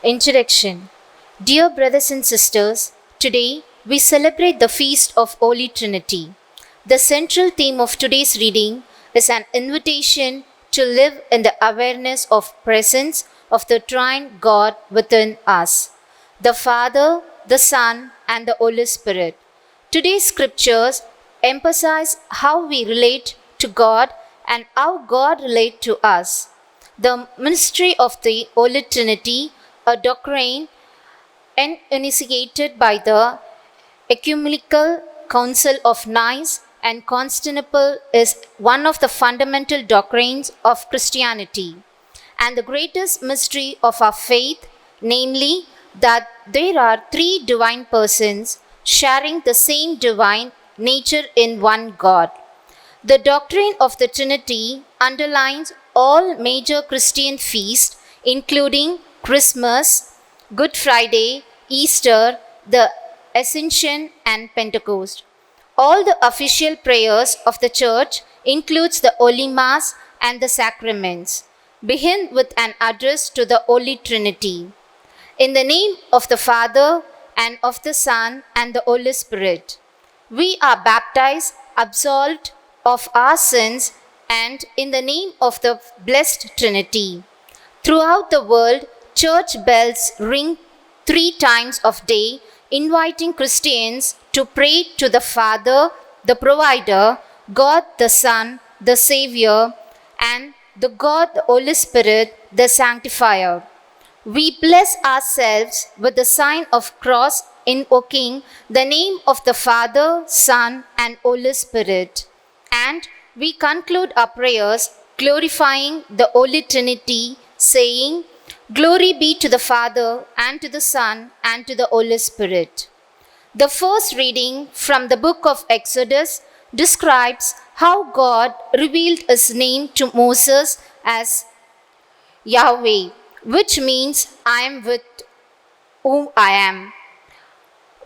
Introduction. Dear brothers and sisters, today we celebrate the feast of Holy Trinity. The central theme of today's reading is an invitation to live in the awareness of presence of the Trine God within us, the Father, the Son, and the Holy Spirit. Today's scriptures emphasize how we relate to God and how God relates to us. The mystery of the Holy Trinity, a doctrine initiated by the Ecumenical Council of Nice and Constantinople, is one of the fundamental doctrines of Christianity and the greatest mystery of our faith, namely that there are three divine persons sharing the same divine nature in one God. The doctrine of the Trinity underlines all major Christian feasts, including Christmas, Good Friday, Easter, the Ascension, and Pentecost. All the official prayers of the Church includes the Holy Mass and the sacraments, begin with an address to the Holy Trinity. In the name of the Father, and of the Son, and the Holy Spirit. We are baptized, absolved of our sins, and in the name of the Blessed Trinity. Throughout the world, church bells ring 3 times of day, inviting Christians to pray to the Father, the Provider, God the Son, the Savior, and the God the Holy Spirit, the Sanctifier. We bless ourselves with the sign of cross, invoking the name of the Father, Son, and Holy Spirit. And we conclude our prayers glorifying the Holy Trinity, saying, Glory be to the Father, and to the Son, and to the Holy Spirit. The first reading from the book of Exodus describes how God revealed his name to Moses as Yahweh, which means I am with whom I am.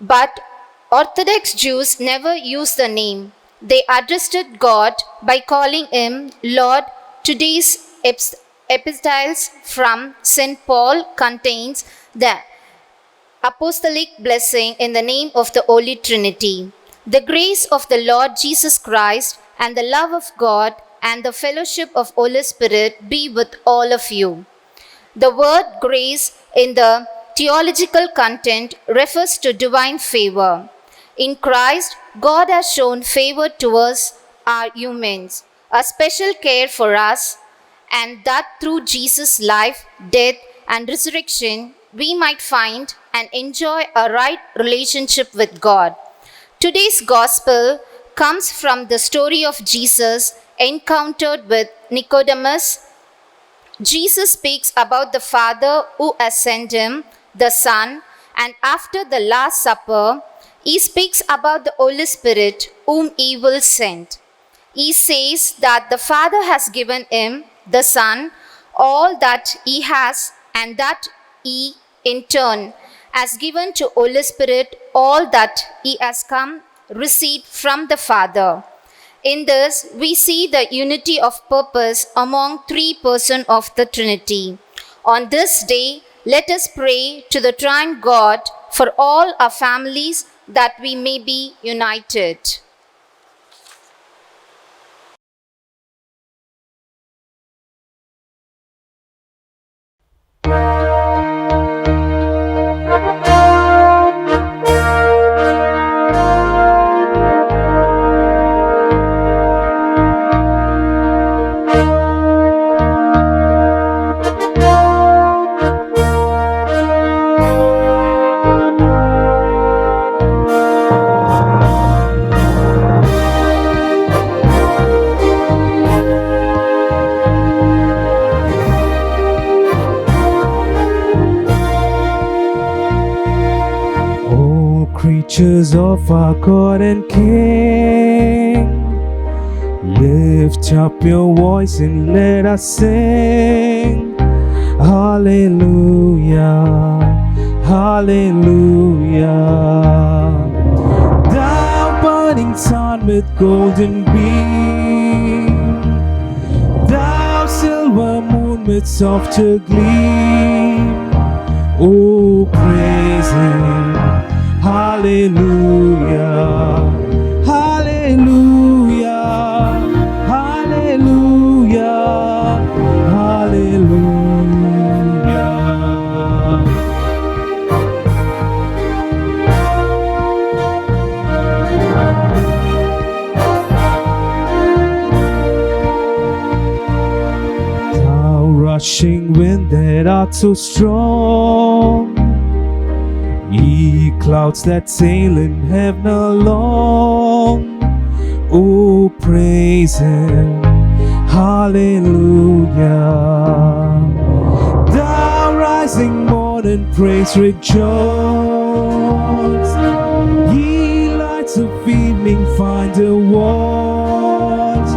But Orthodox Jews never use the name. They addressed God by calling him Lord. Today's epistles from St. Paul contains the apostolic blessing in the name of the Holy Trinity. The grace of the Lord Jesus Christ and the love of God and the fellowship of Holy Spirit be with all of you. The word grace in the theological content refers to divine favor. In Christ, God has shown favor towards our humans, a special care for us, and that through Jesus' life, death, and resurrection, we might find and enjoy a right relationship with God. Today's gospel comes from the story of Jesus encountered with Nicodemus. Jesus speaks about the Father who has sent him, the Son, and after the Last Supper, he speaks about the Holy Spirit whom he will send. He says that the Father has given him, the Son, all that he has, and that he, in turn, has given to Holy Spirit all that he has come received from the Father. In this, we see the unity of purpose among 3 persons of the Trinity. On this day, let us pray to the Trine God for all our families that we may be united. Creatures of our God and King, lift up your voice and let us sing. Hallelujah, hallelujah. Thou burning sun with golden beam, thou silver moon with softer gleam, Oh, praise Him. Hallelujah. Hallelujah. Hallelujah. Hallelujah. Thou rushing wind that art so strong, ye clouds that sail in heaven along. Oh, praise Him. Hallelujah. Thou rising morning, praise, rejoice. Ye lights of evening, find a watch.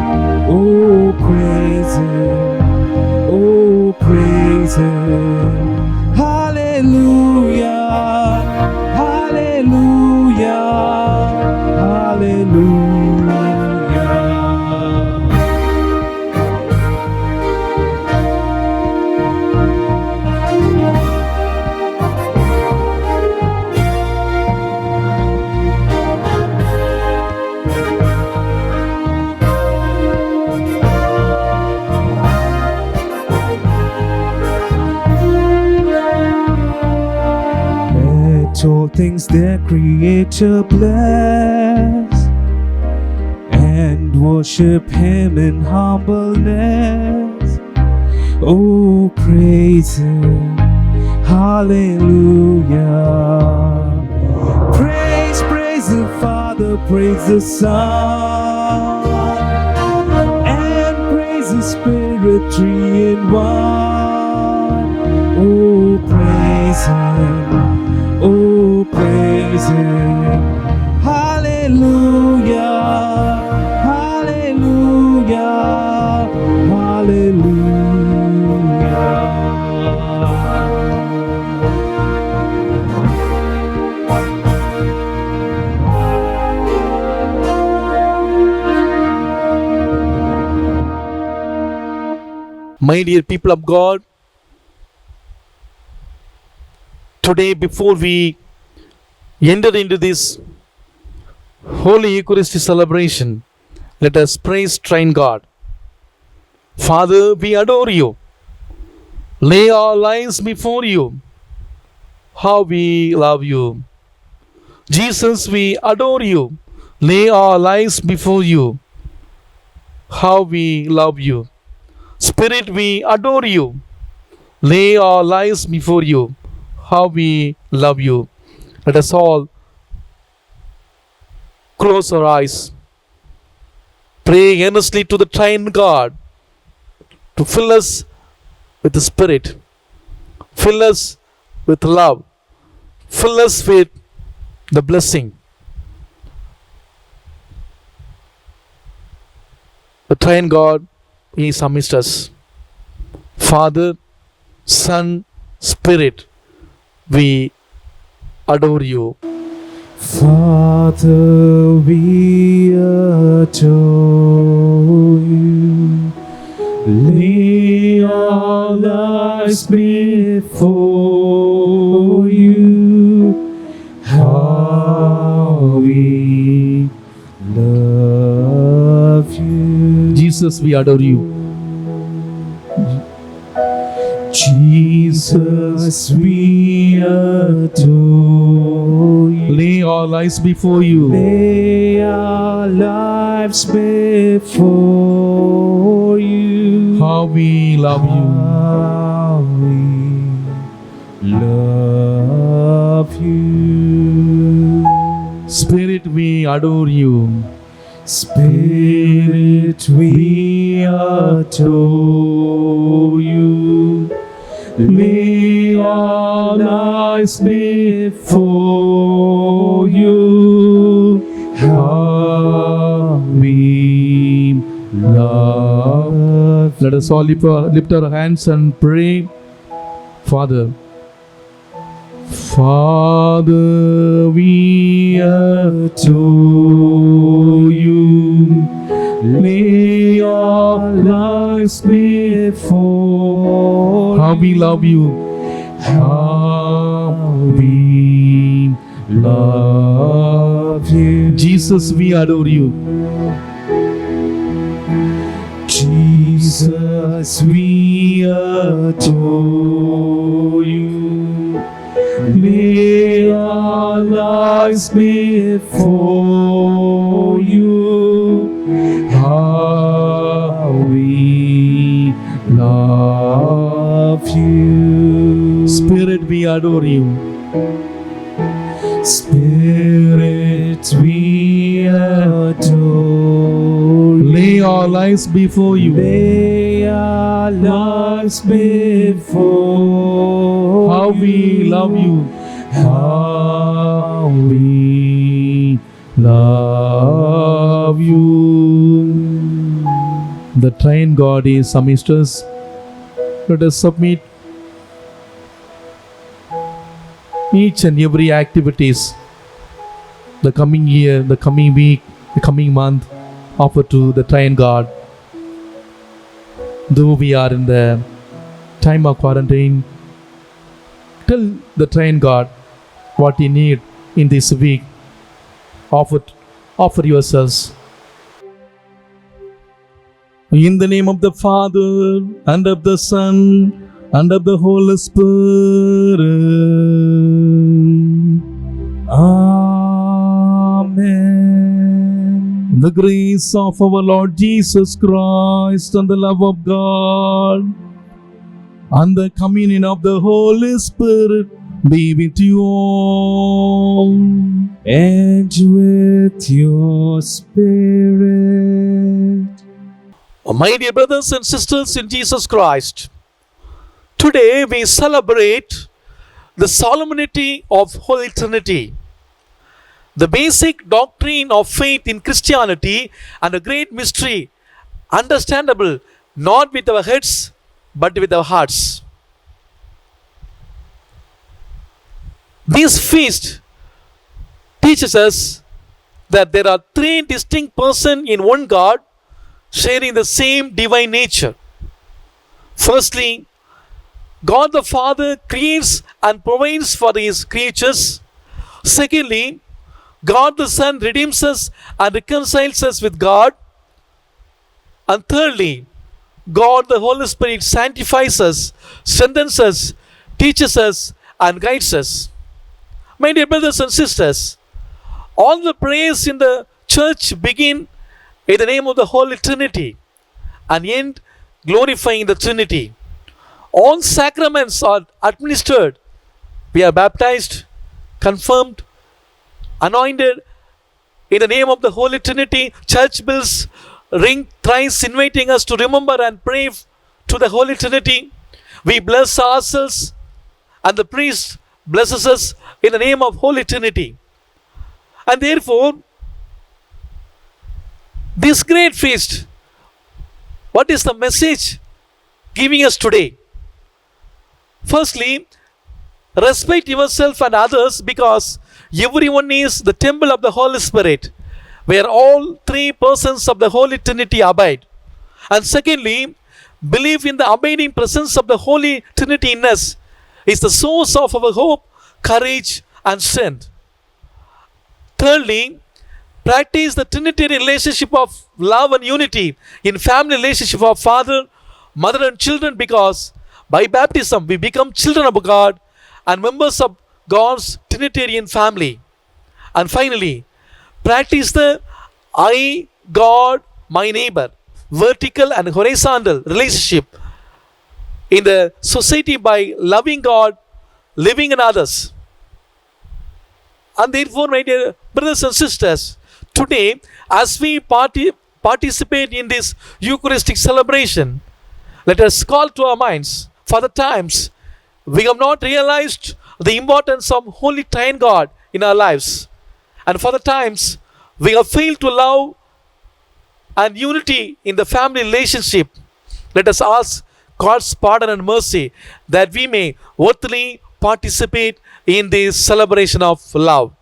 Oh, praise Him. Oh, praise Him. Hallelujah. Hallelujah. Hallelujah. Let all things their Creator bless, and worship Him in humbleness. Oh, praise Him. Hallelujah. Praise, praise the Father, praise the Son, and praise the Spirit, three in one. Oh, praise Him. Oh, praise Him. Hallelujah. Hallelujah. Hallelujah. My dear people of God, today before we enter into this Holy Eucharistic celebration, let us praise Trine God. Father, we adore you. Lay our lives before you. How we love you. Jesus, we adore you. Lay our lives before you. How we love you. Spirit, we adore you. Lay our lives before you. How we love you. Let us all close our eyes. Pray earnestly to the Trine God to fill us with the Spirit. Fill us with love. Fill us with the blessing. The Trine God is amidst us. Father, Son, Spirit, we adore you. Father, we adore you. Lay our lives before you. How we love you. Jesus, we adore you. Jesus, we adore you. Lay our lives before you. Lay our lives before you. How we love you. How we love you. Spirit, we adore you. Spirit, we adore you. Lay our lives before you. How we love. Let us all lift our hands and pray. Father, Father, we adore you. Lay our lives before. How we love you. How Jesus, we adore you. Jesus, we adore you. May our lives be for you. How we love you. Spirit, we adore you. Spirit, we adore you. Lay our lives before you. Lay our lives before How we love you. How we love you. The triune God is amidst us. Let us submit each and every activities, the coming year, the coming week, the coming month, offer to the triune God. Though we are in the time of quarantine, tell the triune God what you need in this week. Offer yourselves. In the name of the Father, and of the Son, and of the Holy Spirit. Amen. The grace of our Lord Jesus Christ, and the love of God, and the communion of the Holy Spirit be with you all. And with your spirit. My dear brothers and sisters in Jesus Christ, today we celebrate the solemnity of Holy Trinity, the basic doctrine of faith in Christianity, and a great mystery, understandable not with our heads but with our hearts. This feast teaches us that there are three distinct persons in one God, sharing the same divine nature. Firstly, God the Father creates and provides for his creatures. Secondly, God the Son redeems us and reconciles us with God. And thirdly, God the Holy Spirit sanctifies us, strengthens us, teaches us, and guides us. My dear brothers and sisters, all the prayers in the church begin in the name of the Holy Trinity and end glorifying the Trinity. All sacraments are administered. We are baptized, confirmed, anointed in the name of the Holy Trinity. Church bells ring thrice, inviting us to remember and pray to the Holy Trinity. We bless ourselves, and the priest blesses us in the name of Holy Trinity. And therefore, this great feast, what is the message giving us today? Firstly, respect yourself and others, because everyone is the temple of the Holy Spirit, where all three persons of the Holy Trinity abide. And secondly, believe in the abiding presence of the Holy Trinity in us is the source of our hope, courage, and strength. Thirdly, practice the Trinitarian relationship of love and unity in family relationship of father, mother, and children, because by baptism we become children of God and members of God's Trinitarian family. And finally, practice the I, God, my neighbor, vertical and horizontal relationship in the society by loving God, living in others. And therefore, my dear brothers and sisters, today, as we participate in this Eucharistic celebration, let us call to our minds for the times we have not realized the importance of Holy Triune God in our lives, and for the times we have failed to love and unity in the family relationship. Let us ask God's pardon and mercy that we may worthily participate in this celebration of love.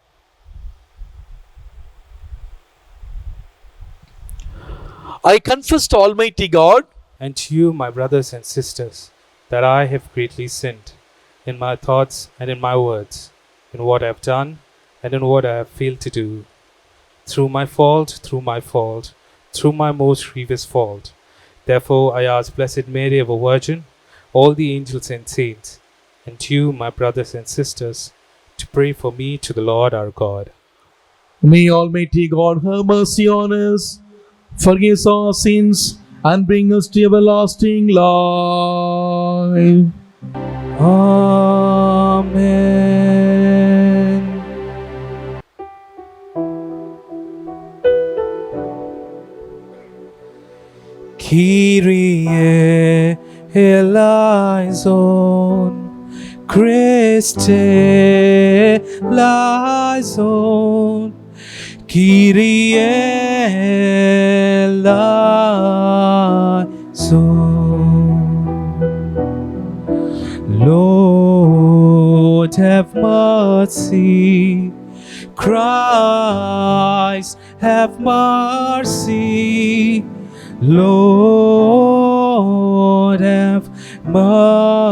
I confess to Almighty God And to you, my brothers and sisters, that I have greatly sinned in my thoughts and in my words, in what I have done and in what I have failed to do, through my fault, through my most grievous fault. Therefore, I ask Blessed Mary, ever Virgin, all the angels and saints, and you, my brothers and sisters, to pray for me to the Lord our God. May Almighty God have mercy on us, forgive our sins, and bring us to everlasting life. Amen. Kyrie eleison, Christe eleison, Kyrie eleison. Lord, have mercy. Christ, have mercy. Lord, have mercy.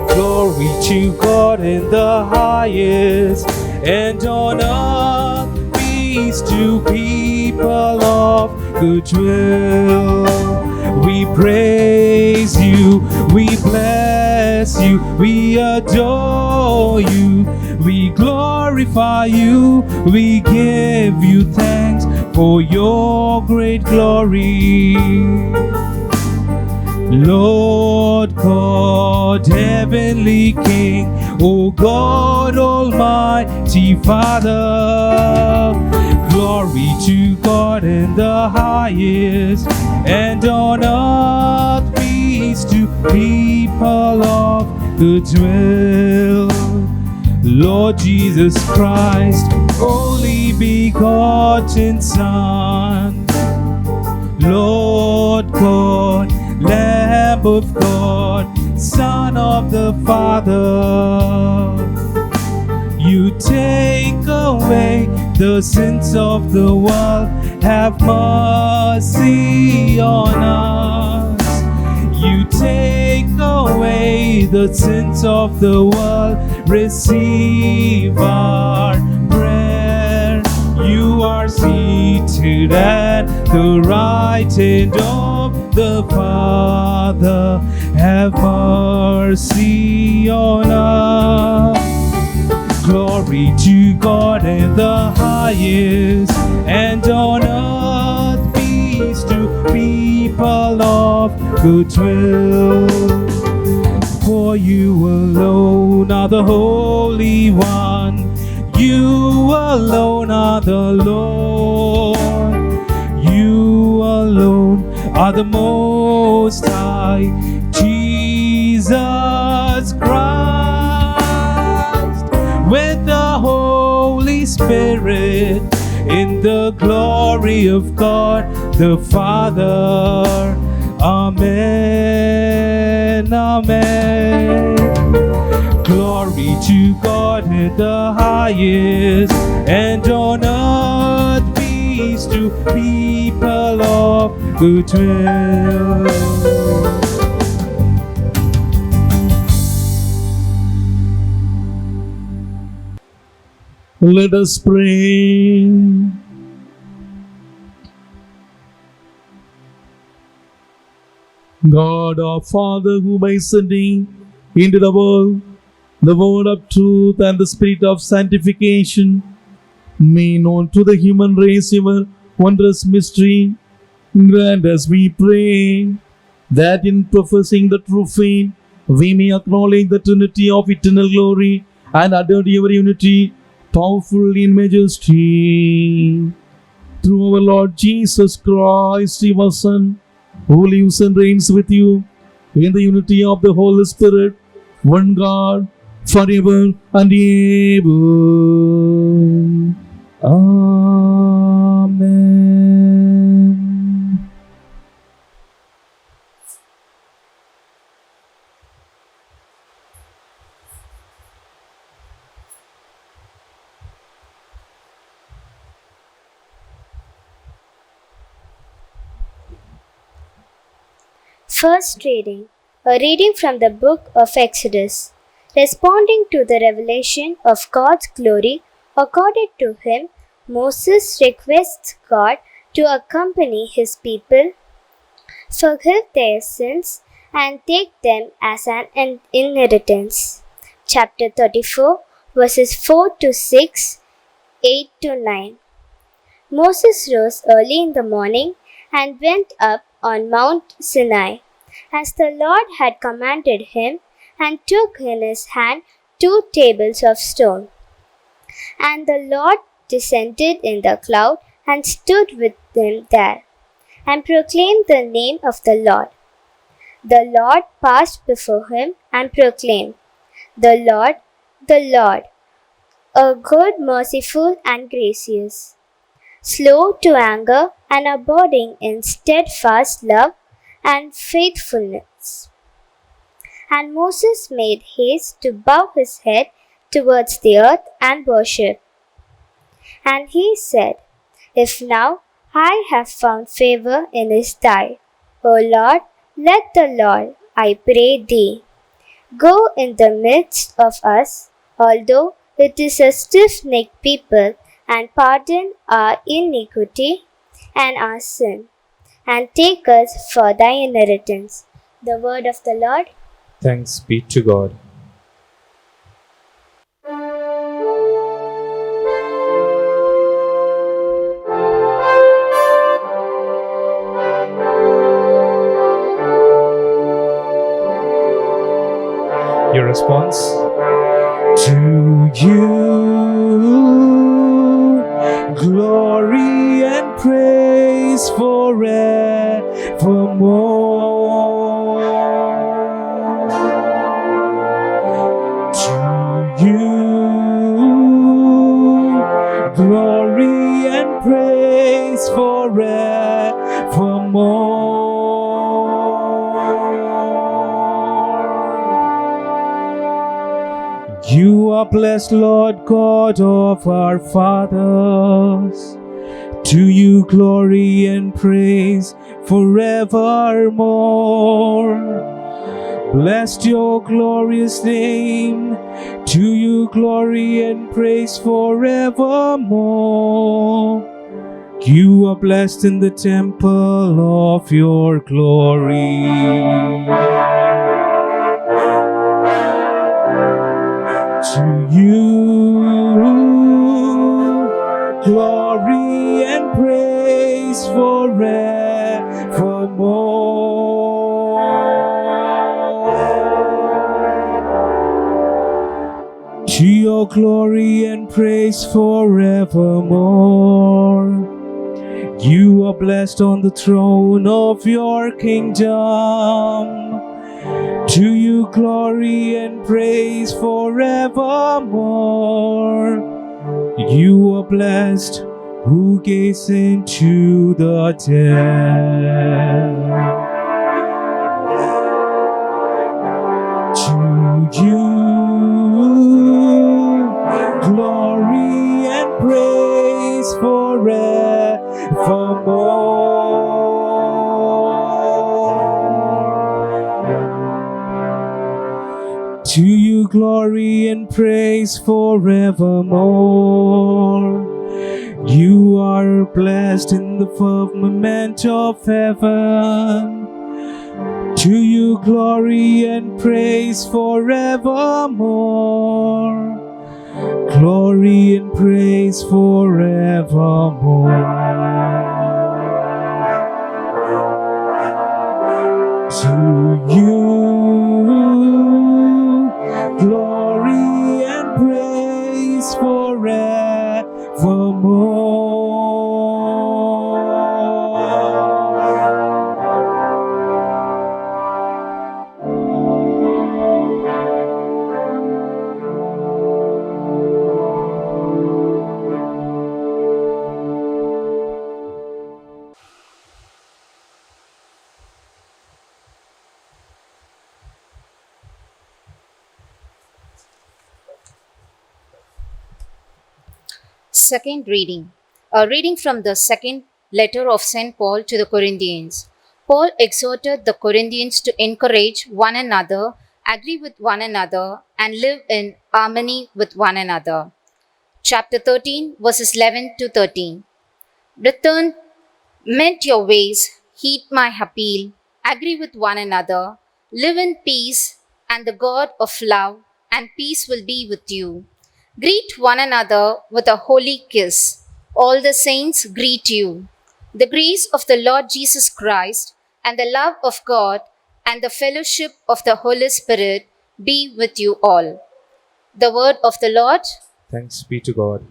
Glory to God in the highest, and on earth peace to people of good will. We praise you, we bless you, we adore you, we glorify you, we give you thanks for your great glory. Lord God, heavenly King, O God, Almighty Father, glory to God in the highest, and on earth peace to people of good will. Lord Jesus Christ, only begotten Son, Lord God, Lamb of God, Son of the Father, you take away the sins of the world, have mercy on us. You take away the sins of the world, receive our prayer. You are seated at the right hand of the Father, have mercy on us. Glory to God in the highest, and on earth peace to people of good will. For you alone are the Holy One, you alone are the Lord, you alone are the Most High, Jesus Christ, with the Holy Spirit, in the glory of God the Father. Amen, amen. Glory to God in the highest, and on earth peace to people of good will. Let us pray. God our Father, who by sending into the world the word of truth and the spirit of sanctification, made known to the human race your wondrous mystery, grant us, we pray, that in professing the true faith, we may acknowledge the Trinity of eternal glory and adore your unity, powerful in majesty. Through our Lord Jesus Christ, your Son, who lives and reigns with you in the unity of the Holy Spirit, one God, forever and ever. Amen. First reading. A reading from the book of Exodus. Responding to the revelation of God's glory accorded to him, Moses requests God to accompany his people, forgive their sins, and take them as an inheritance. Chapter 34, verses 4 to 6, 8 to 9. Moses rose early in the morning and went up on Mount Sinai, as the Lord had commanded him, and took in his hand 2 tables of stone. And the Lord descended in the cloud and stood with them there, and proclaimed the name of the Lord. The Lord passed before him and proclaimed, the Lord, a good, merciful, and gracious, slow to anger, and abounding in steadfast love and faithfulness. And Moses made haste to bow his head towards the earth and worship. And he said, If now I have found favor in his sight, O Lord, let the Lord, I pray thee, go in the midst of us, although it is a stiff-necked people, and pardon our iniquity and our sin, and take us for thy inheritance. The word of the Lord. Thanks be to God. Your response? To you, glory and praise forevermore. To you, glory and praise forevermore. You are blessed, Lord God of our fathers. To you glory and praise forevermore. Blessed your glorious name. To you glory and praise forevermore. You are blessed in the temple of your glory. To you, glory and praise forevermore. To your glory and praise forevermore. You are blessed on the throne of your kingdom. To you glory and praise forevermore. You are blessed who gaze into the dead. To you glory and praise forevermore. To you glory and praise forevermore. You are blessed in the firmament of heaven. To you glory and praise forevermore. Glory and praise forevermore. To you glory and praise forevermore. Second reading. A reading from the second letter of St. Paul to the Corinthians. Paul exhorted the Corinthians to encourage one another, agree with one another, and live in harmony with one another. Chapter 13, verses 11 to 13. Return, mend your ways, heed my appeal, agree with one another, live in peace, and the God of love and peace will be with you. Greet one another with a holy kiss. All the saints greet you. The grace of the Lord Jesus Christ and the love of God and the fellowship of the Holy Spirit be with you all. The word of the Lord. Thanks be to God.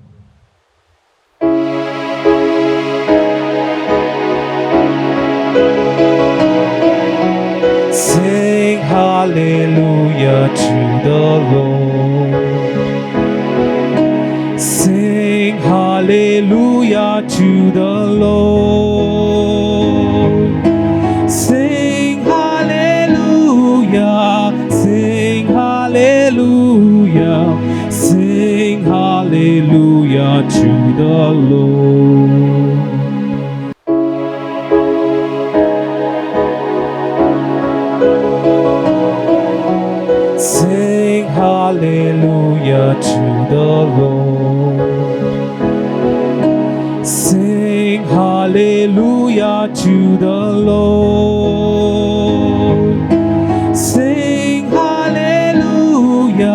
Sing hallelujah to the Lord. Sing hallelujah to the Lord. Sing hallelujah. Sing hallelujah. Sing hallelujah to the Lord. Sing hallelujah to the Lord. Sing hallelujah to the Lord. Sing hallelujah.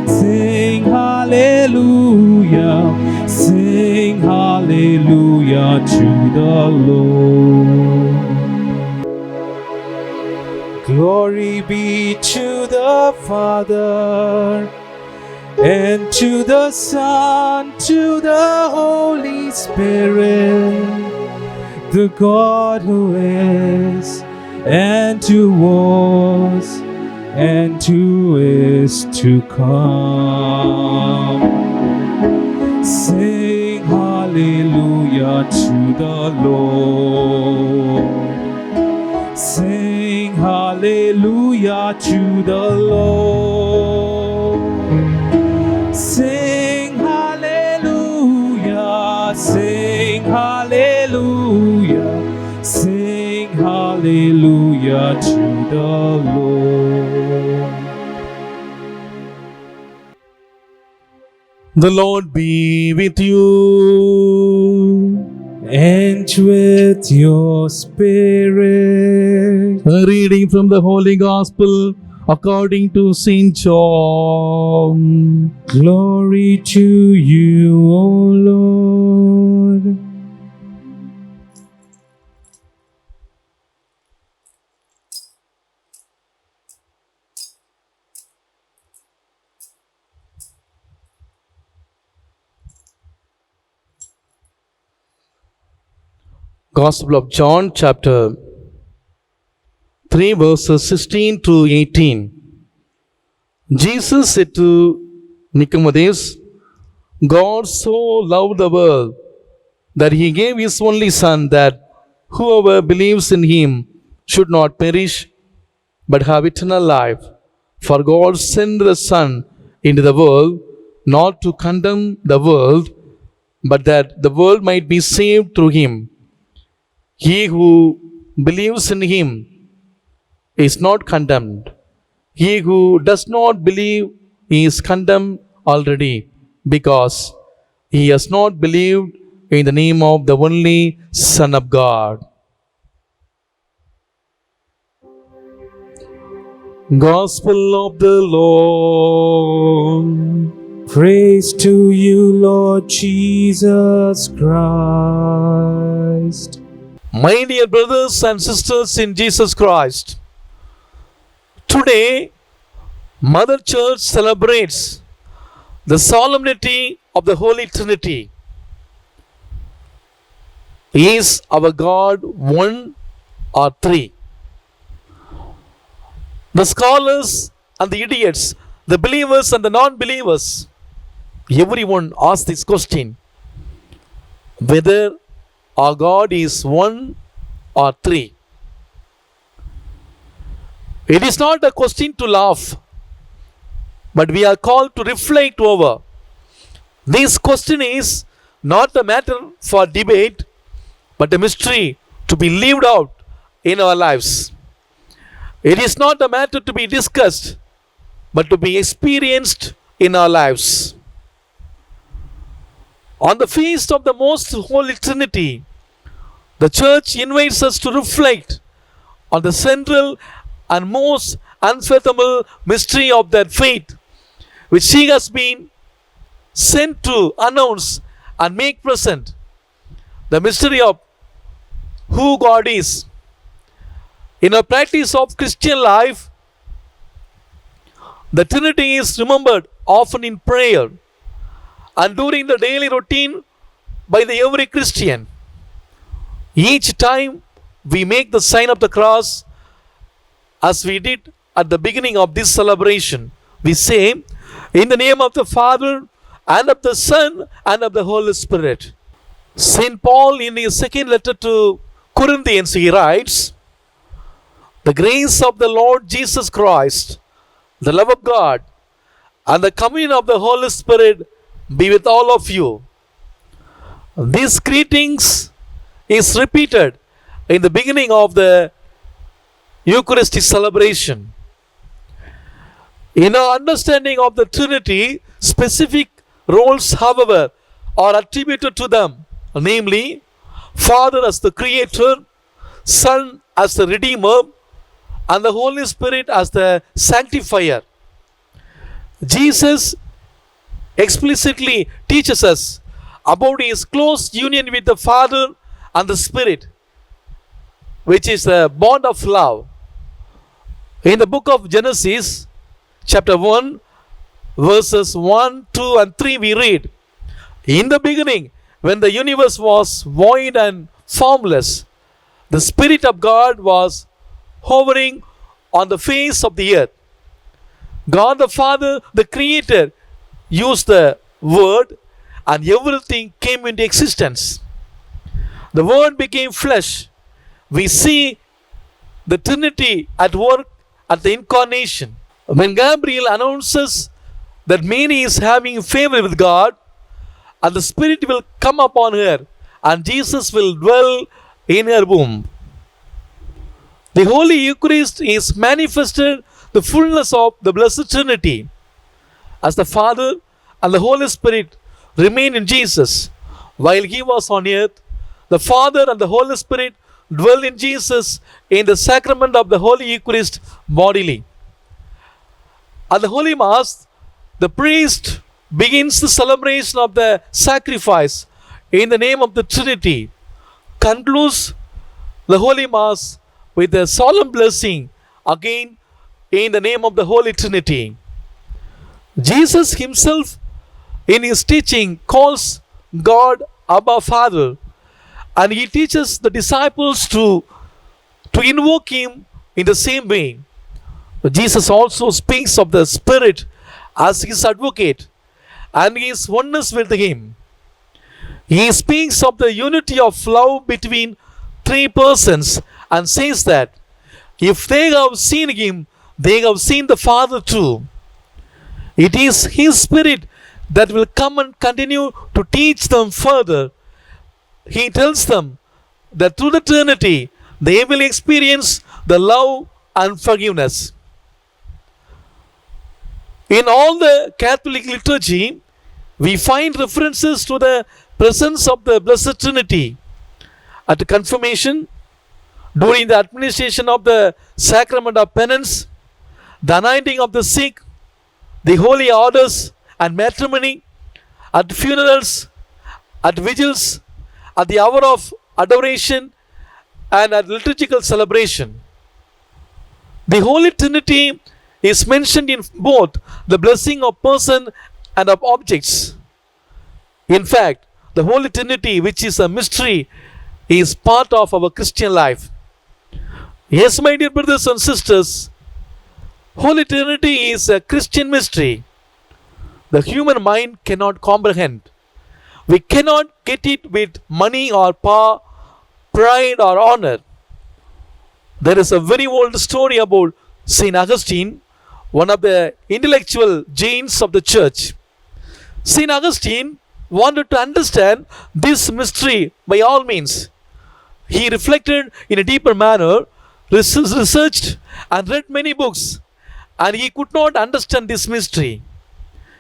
Sing hallelujah. Sing hallelujah to the Lord. Glory be to the Father, and to the Son, to the Holy Spirit, the God who is, and who was, and who is to come. Sing hallelujah to the Lord. Sing hallelujah to the Lord. Sing hallelujah. Sing hallelujah. Sing hallelujah to the Lord. The Lord be with you. And with your spirit. A reading from the Holy Gospel according to St. John. Glory to you, O Lord. Gospel of John, chapter 3, verses 16 to 18. Jesus said to Nicodemus, God so loved the world that he gave his only Son, that whoever believes in him should not perish but have eternal life. For God sent the Son into the world not to condemn the world, but that the world might be saved through him. He who believes in him is not condemned. He who does not believe is condemned already, because he has not believed in the name of the only Son of God. Gospel of the Lord. Praise to you, Lord Jesus Christ. My dear brothers and sisters in Jesus Christ, today Mother Church celebrates the solemnity of the Holy Trinity. Is our God one or three? The scholars and the idiots, the believers and the non-believers, everyone asks this question, whether our God is one or three. It is not a question to laugh, but we are called to reflect over. This question is not a matter for debate, but a mystery to be lived out in our lives. It is not a matter to be discussed, but to be experienced in our lives. On the feast of the Most Holy Trinity, the Church invites us to reflect on the central and most unfathomable mystery of that faith, which she has been sent to announce and make present. The mystery of who God is. In our practice of Christian life, the Trinity is remembered often in prayer and during the daily routine by every Christian. Each time we make the sign of the cross, as we did at the beginning of this celebration, we say, in the name of the Father, and of the Son, and of the Holy Spirit. St. Paul, in his second letter to Corinthians, he writes, the grace of the Lord Jesus Christ, the love of God, and the communion of the Holy Spirit be with all of you. These greetings is repeated in the beginning of the Eucharistic celebration. In our understanding of the Trinity, specific roles, however, are attributed to them, namely, Father as the Creator, Son as the Redeemer, and the Holy Spirit as the Sanctifier. Jesus explicitly teaches us about his close union with the Father and the Spirit, which is the bond of love. In the book of Genesis, chapter 1, verses 1, 2, and 3, we read, in the beginning, when the universe was void and formless, the Spirit of God was hovering on the face of the earth. God the Father, the Creator, used the Word and everything came into existence. The Word became flesh. We see the Trinity at work at the Incarnation. When Gabriel announces that Mary is having favor with God, and the Spirit will come upon her, and Jesus will dwell in her womb. The Holy Eucharist is manifested the fullness of the Blessed Trinity, as the Father and the Holy Spirit remain in Jesus while he was on earth. The Father and the Holy Spirit dwell in Jesus in the sacrament of the Holy Eucharist bodily. At the Holy Mass, the priest begins the celebration of the sacrifice in the name of the Trinity, concludes the Holy Mass with a solemn blessing again in the name of the Holy Trinity. Jesus himself in his teaching calls God Abba Father, and he teaches the disciples to invoke him in the same way. Jesus also speaks of the Spirit as his advocate and his oneness with him. He speaks of the unity of love between three persons and says that if they have seen him, they have seen the Father too. It is his Spirit that will come and continue to teach them further. He tells them that through the Trinity, they will experience the love and forgiveness. In all the Catholic liturgy, we find references to the presence of the Blessed Trinity at the confirmation, during the administration of the sacrament of penance, the anointing of the sick, the holy orders and matrimony, at funerals, at vigils, at the hour of adoration, and at liturgical celebration. The Holy Trinity is mentioned in both the blessing of person and of objects. In fact, the Holy Trinity, which is a mystery, is part of our Christian life. Yes, my dear brothers and sisters, Holy Trinity is a Christian mystery the human mind cannot comprehend. We cannot get it with money or power, pride or honor. There is a very old story about St. Augustine, one of the intellectual giants of the church. St. Augustine wanted to understand this mystery by all means. He reflected in a deeper manner researched and read many books, and he could not understand this mystery.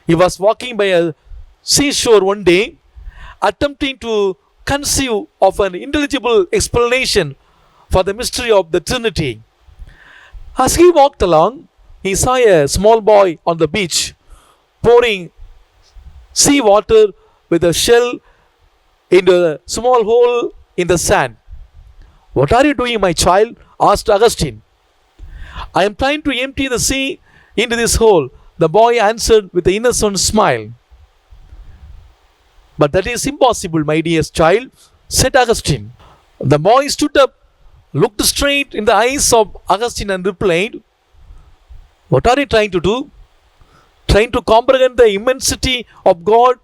He was walking by a seashore one day, attempting to conceive of an intelligible explanation for the mystery of the Trinity. As he walked along, he saw a small boy on the beach pouring sea water with a shell into a small hole in the sand. "What are you doing, my child?" asked Augustine. "I am trying to empty the sea into this hole," the boy answered with an innocent smile. "But that is impossible, my dear child," said Augustine. The boy stood up, looked straight in the eyes of Augustine, and replied, "What are you trying to do? Trying to comprehend the immensity of God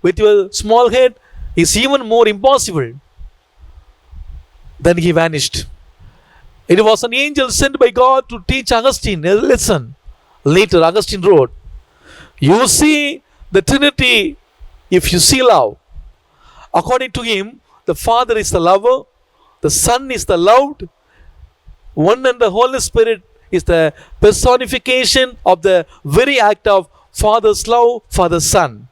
with your small head is even more impossible." Then he vanished. It was an angel sent by God to teach Augustine a lesson. Later, Augustine wrote, "You see the Trinity if you see love." According to him, the Father is the lover, the Son is the loved one, and the Holy Spirit is the personification of the very act of Father's love for the Son.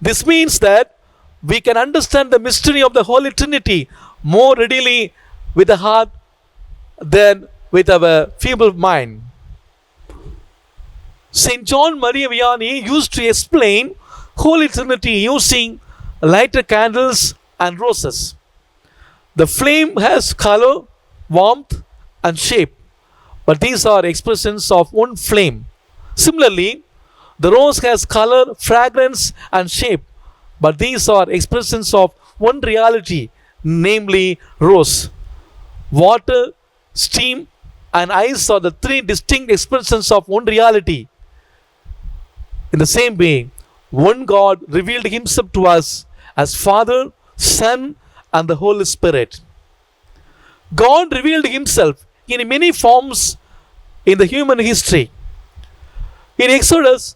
This means that we can understand the mystery of the Holy Trinity more readily with the heart than with our feeble mind. Saint John Maria Vianney used to explain Holy Trinity using lighted candles and roses. The flame has color, warmth, and shape, but these are expressions of one flame. Similarly, the rose has color, fragrance, and shape, but these are expressions of one reality, namely rose. Water, steam, and ice are the three distinct expressions of one reality. In the same way, one God revealed himself to us as Father, Son, and the Holy Spirit. God revealed himself in many forms in the human history. In Exodus,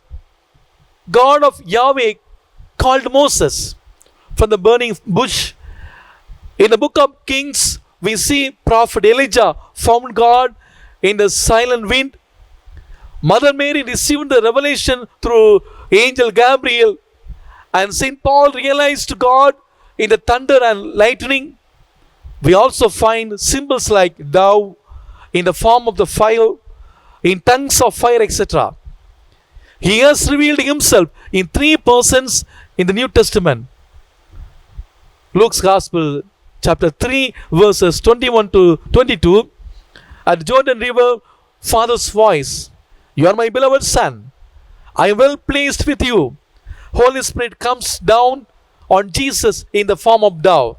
God of Yahweh called Moses from the burning bush. In the book of Kings, we see Prophet Elijah found God in the silent wind. Mother Mary received the revelation through Angel Gabriel, and St. Paul realized God in the thunder and lightning. We also find symbols like dove in the form of the fire, in tongues of fire, etc. He has revealed himself in three persons in the New Testament. Luke's Gospel, chapter 3, verses 21 to 22. At Jordan River, Father's voice, "You are my beloved Son. I am well pleased with you." Holy Spirit comes down on Jesus in the form of dove.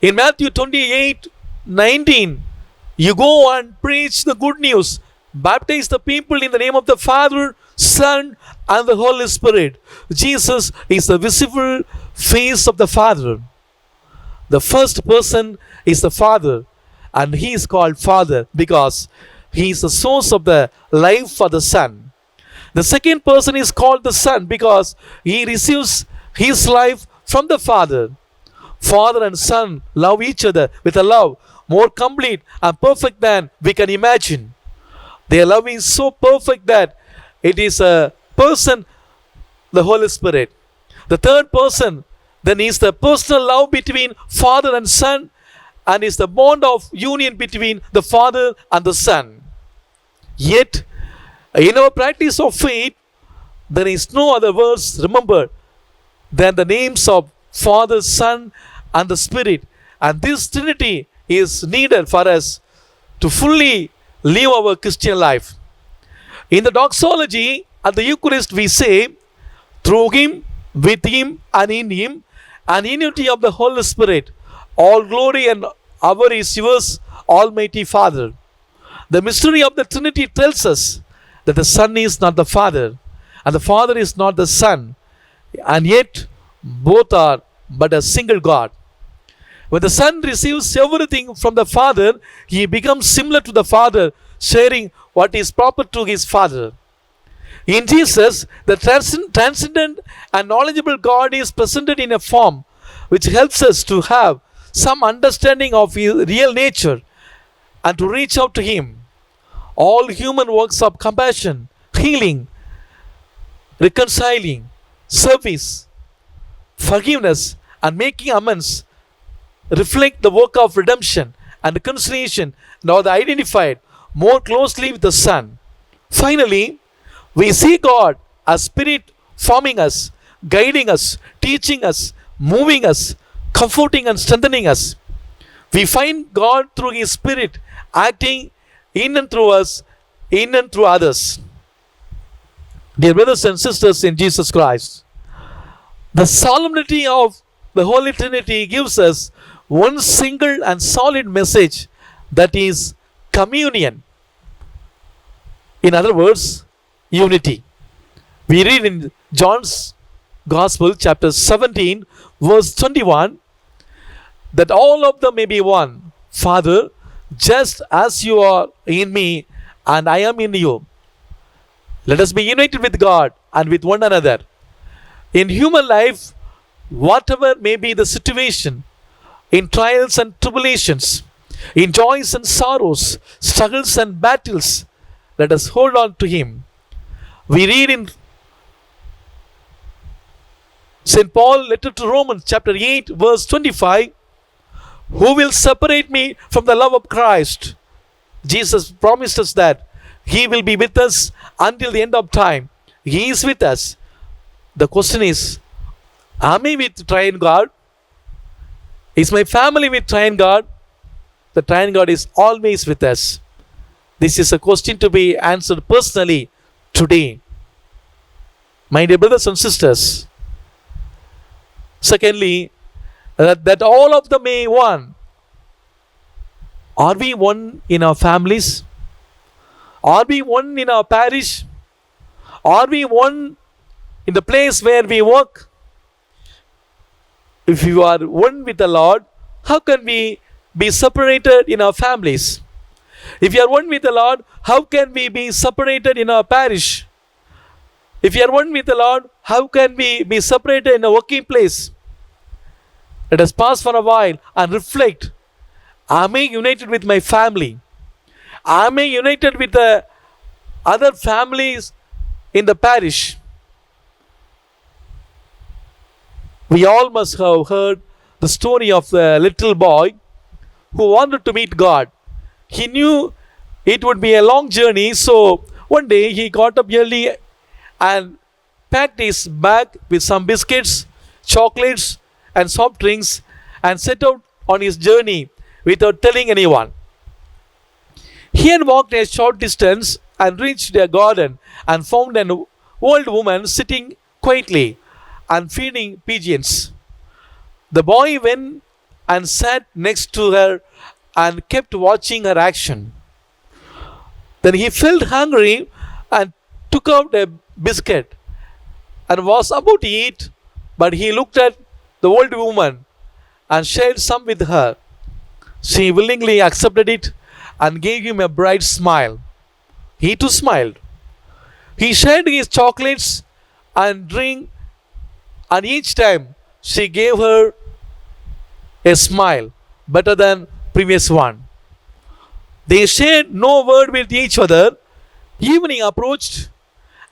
In Matthew 28:19, you go and preach the good news, baptize the people in the name of the Father, Son, and the Holy Spirit. Jesus is the visible face of the Father. The first person is the Father, and he is called Father because he is the source of the life for the Son. The second person is called the Son because he receives his life from the Father. Father and Son love each other with a love more complete and perfect than we can imagine. Their love is so perfect that it is a person, the Holy Spirit. The third person then is the personal love between Father and Son, and is the bond of union between the Father and the Son. Yet, in our practice of faith, there is no other words remembered than the names of Father, Son, and the Spirit. And this Trinity is needed for us to fully live our Christian life. In the doxology at the Eucharist, we say, "Through him, with him, and in him, and in unity of the Holy Spirit, all glory and honor is yours, Almighty Father." The mystery of the Trinity tells us that the Son is not the Father, and the Father is not the Son, and yet both are but a single God. When the Son receives everything from the Father, he becomes similar to the Father, sharing what is proper to his Father. In Jesus, the transcendent and knowledgeable God is presented in a form which helps us to have some understanding of his real nature and to reach out to him. All human works of compassion, healing, reconciling, service, forgiveness, and making amends reflect the work of redemption and reconciliation and are identified more closely with the Son. Finally, we see God as Spirit forming us, guiding us, teaching us, moving us, comforting and strengthening us. We find God through His Spirit acting in and through us, in and through others. Dear brothers and sisters in Jesus Christ, the solemnity of the Holy Trinity gives us one single and solid message, that is communion. In other words, unity. We read in John's Gospel, chapter 17, verse 21, that all of them may be one. Father, just as you are in me and I am in you, let us be united with God and with one another. In human life, whatever may be the situation, in trials and tribulations, in joys and sorrows, struggles and battles, let us hold on to Him. We read in St. Paul letter to Romans chapter 8 verse 25, who will separate me from the love of Christ? Jesus promised us that He will be with us until the end of time. He is with us. The question is, am I with Triune God? Is my family with Triune God? The Triune God is always with us. This is a question to be answered personally today. My dear brothers and sisters, secondly, that all of them may one. Are we one in our families? Are we one in our parish? Are we one in the place where we work? If you are one with the Lord, how can we be separated in our families? If you are one with the Lord, how can we be separated in our parish? If you are one with the Lord, how can we be separated in a working place? Let us pause for a while and reflect. Am I united with my family? Am I united with the other families in the parish? We all must have heard the story of the little boy who wanted to meet God. He knew it would be a long journey, so one day he got up early and packed his bag with some biscuits, chocolates, and soft drinks and set out on his journey without telling anyone. He had walked a short distance and reached a garden and found an old woman sitting quietly and feeding pigeons. The boy went and sat next to her and kept watching her action. Then he felt hungry and took out a biscuit and was about to eat, but he looked at the old woman and shared some with her. She willingly accepted it and gave him a bright smile. He too smiled. He shared his chocolates and drink, and each time she gave her a smile better than previous one. They shared no word with each other. Evening approached,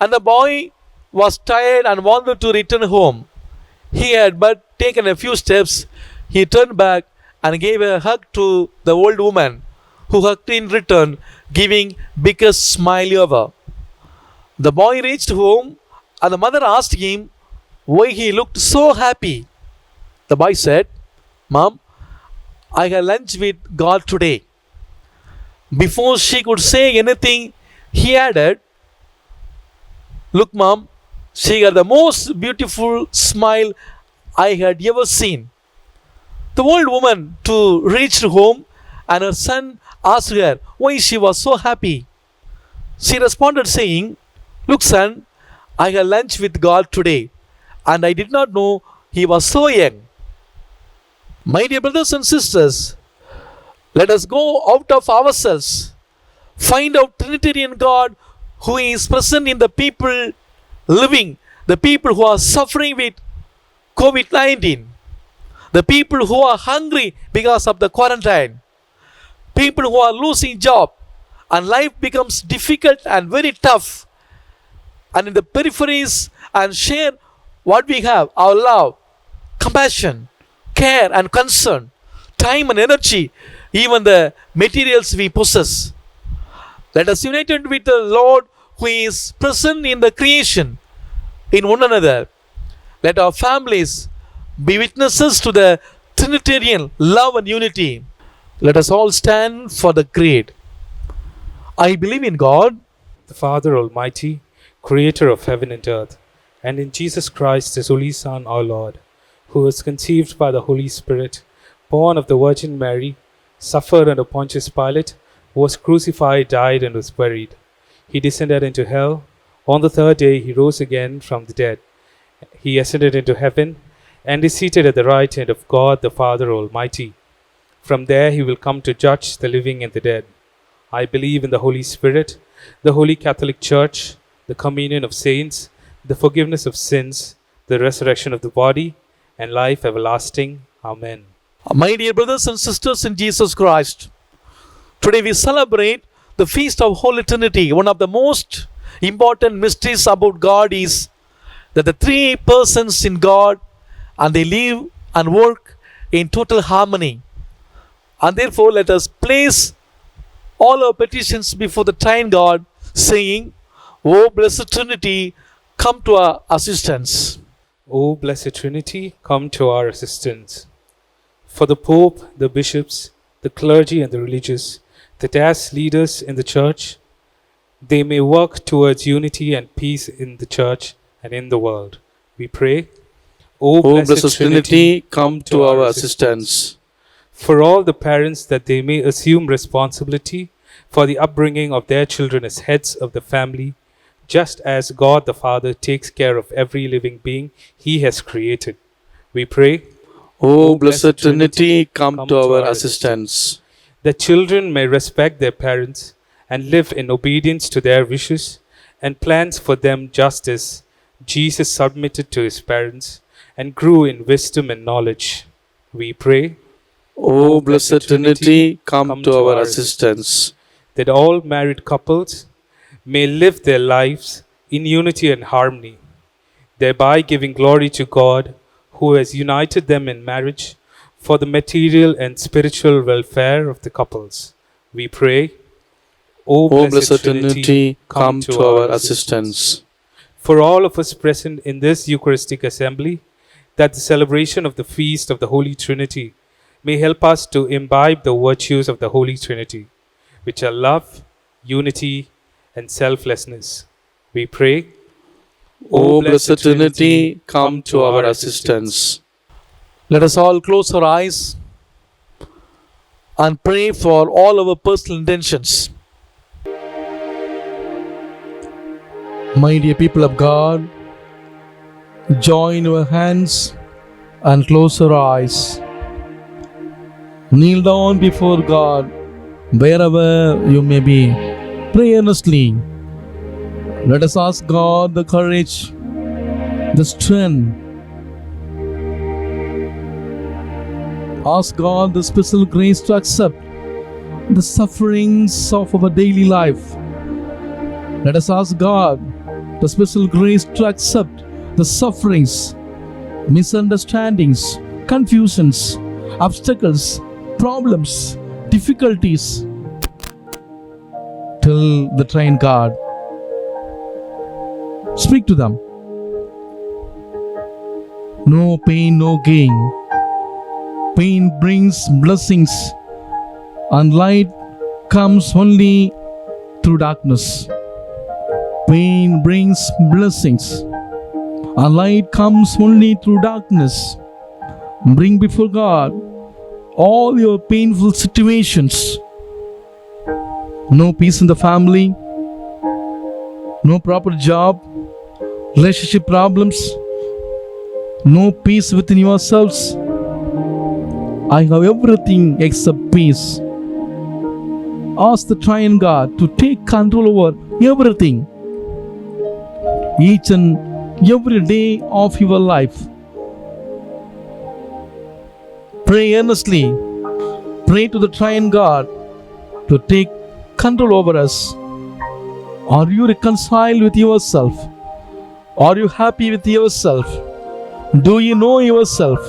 and the boy was tired and wanted to return home. He had but taken a few steps. He turned back and gave a hug to the old woman, who hugged in return, giving biggest smile ever. The boy reached home, and the mother asked him why he looked so happy. The boy said, "Mom, I had lunch with God today." Before she could say anything, he added, "Look, Mom, she had the most beautiful smile I had ever seen." The old woman too reached home, and her son asked her why she was so happy. She responded saying, "Look, son, I had lunch with God today, and I did not know He was so young." My dear brothers and sisters, let us go out of ourselves, find out Trinitarian God who is present in the people living, the people who are suffering with COVID-19, the people who are hungry because of the quarantine, people who are losing job, and life becomes difficult and very tough. And in the peripheries, and share what we have, our love, compassion, care and concern, time and energy, even the materials we possess. Let us united with the Lord who is present in the creation, in one another. Let our families be witnesses to the Trinitarian love and unity. Let us all stand for the creed. I believe in God, the Father Almighty, creator of heaven and earth, and in Jesus Christ, his only Son, our Lord, who was conceived by the Holy Spirit, born of the Virgin Mary, suffered under Pontius Pilate, was crucified, died, and was buried. He descended into hell. On the third day he rose again from the dead. He ascended into heaven, and is seated at the right hand of God the Father Almighty. From there he will come to judge the living and the dead. I believe in the Holy Spirit, the Holy Catholic Church, the communion of saints, the forgiveness of sins, the resurrection of the body, and life everlasting. Amen. my dear brothers and sisters in Jesus Christ, today we celebrate the feast of Holy Trinity. One of the most important mysteries about God is that the three persons in God, and they live and work in total harmony. And therefore let us place all our petitions before the Triune God, saying, O blessed Trinity, come to our assistance. O blessed Trinity, come to our assistance. For the Pope, the bishops, the clergy, and the religious, that as leaders in the Church, they may work towards unity and peace in the Church and in the world. We pray, O Blessed Trinity, come to our assistance. For all the parents, that they may assume responsibility for the upbringing of their children as heads of the family, just as God the Father takes care of every living being he has created. We pray, O Blessed Trinity, come to our assistance. That children may respect their parents and live in obedience to their wishes and plans for them, just as Jesus submitted to his parents and grew in wisdom and knowledge. We pray, O Blessed Trinity, come to our assistance. That all married couples may live their lives in unity and harmony, thereby giving glory to God, who has united them in marriage for the material and spiritual welfare of the couples. We pray, O Blessed Trinity, come to our assistance. For all of us present in this Eucharistic assembly, that the celebration of the feast of the Holy Trinity may help us to imbibe the virtues of the Holy Trinity, which are love, unity, and selflessness. We pray, O Blessed Trinity, come to our assistance. Let us all close our eyes and pray for all our personal intentions. My dear people of God, join your hands and close your eyes. Kneel down before God wherever you may be. Pray earnestly. Let us ask God the courage, the strength. Ask God the special grace to accept the sufferings of our daily life. Let us ask God the special grace to accept the sufferings, misunderstandings, confusions, obstacles, problems, difficulties. Till the Triune God. Speak to them. No pain, no gain. Pain brings blessings, and light comes only through darkness. Pain brings blessings, and light comes only through darkness. Bring before God all your painful situations. No peace in the family, no proper job, relationship problems, no peace within yourselves. I have everything except peace. Ask the Triune God to take control over everything, each and every day of your life. Pray earnestly. Pray to the triune God to take control over us. Are you reconciled with yourself? Are you happy with yourself? Do you know yourself?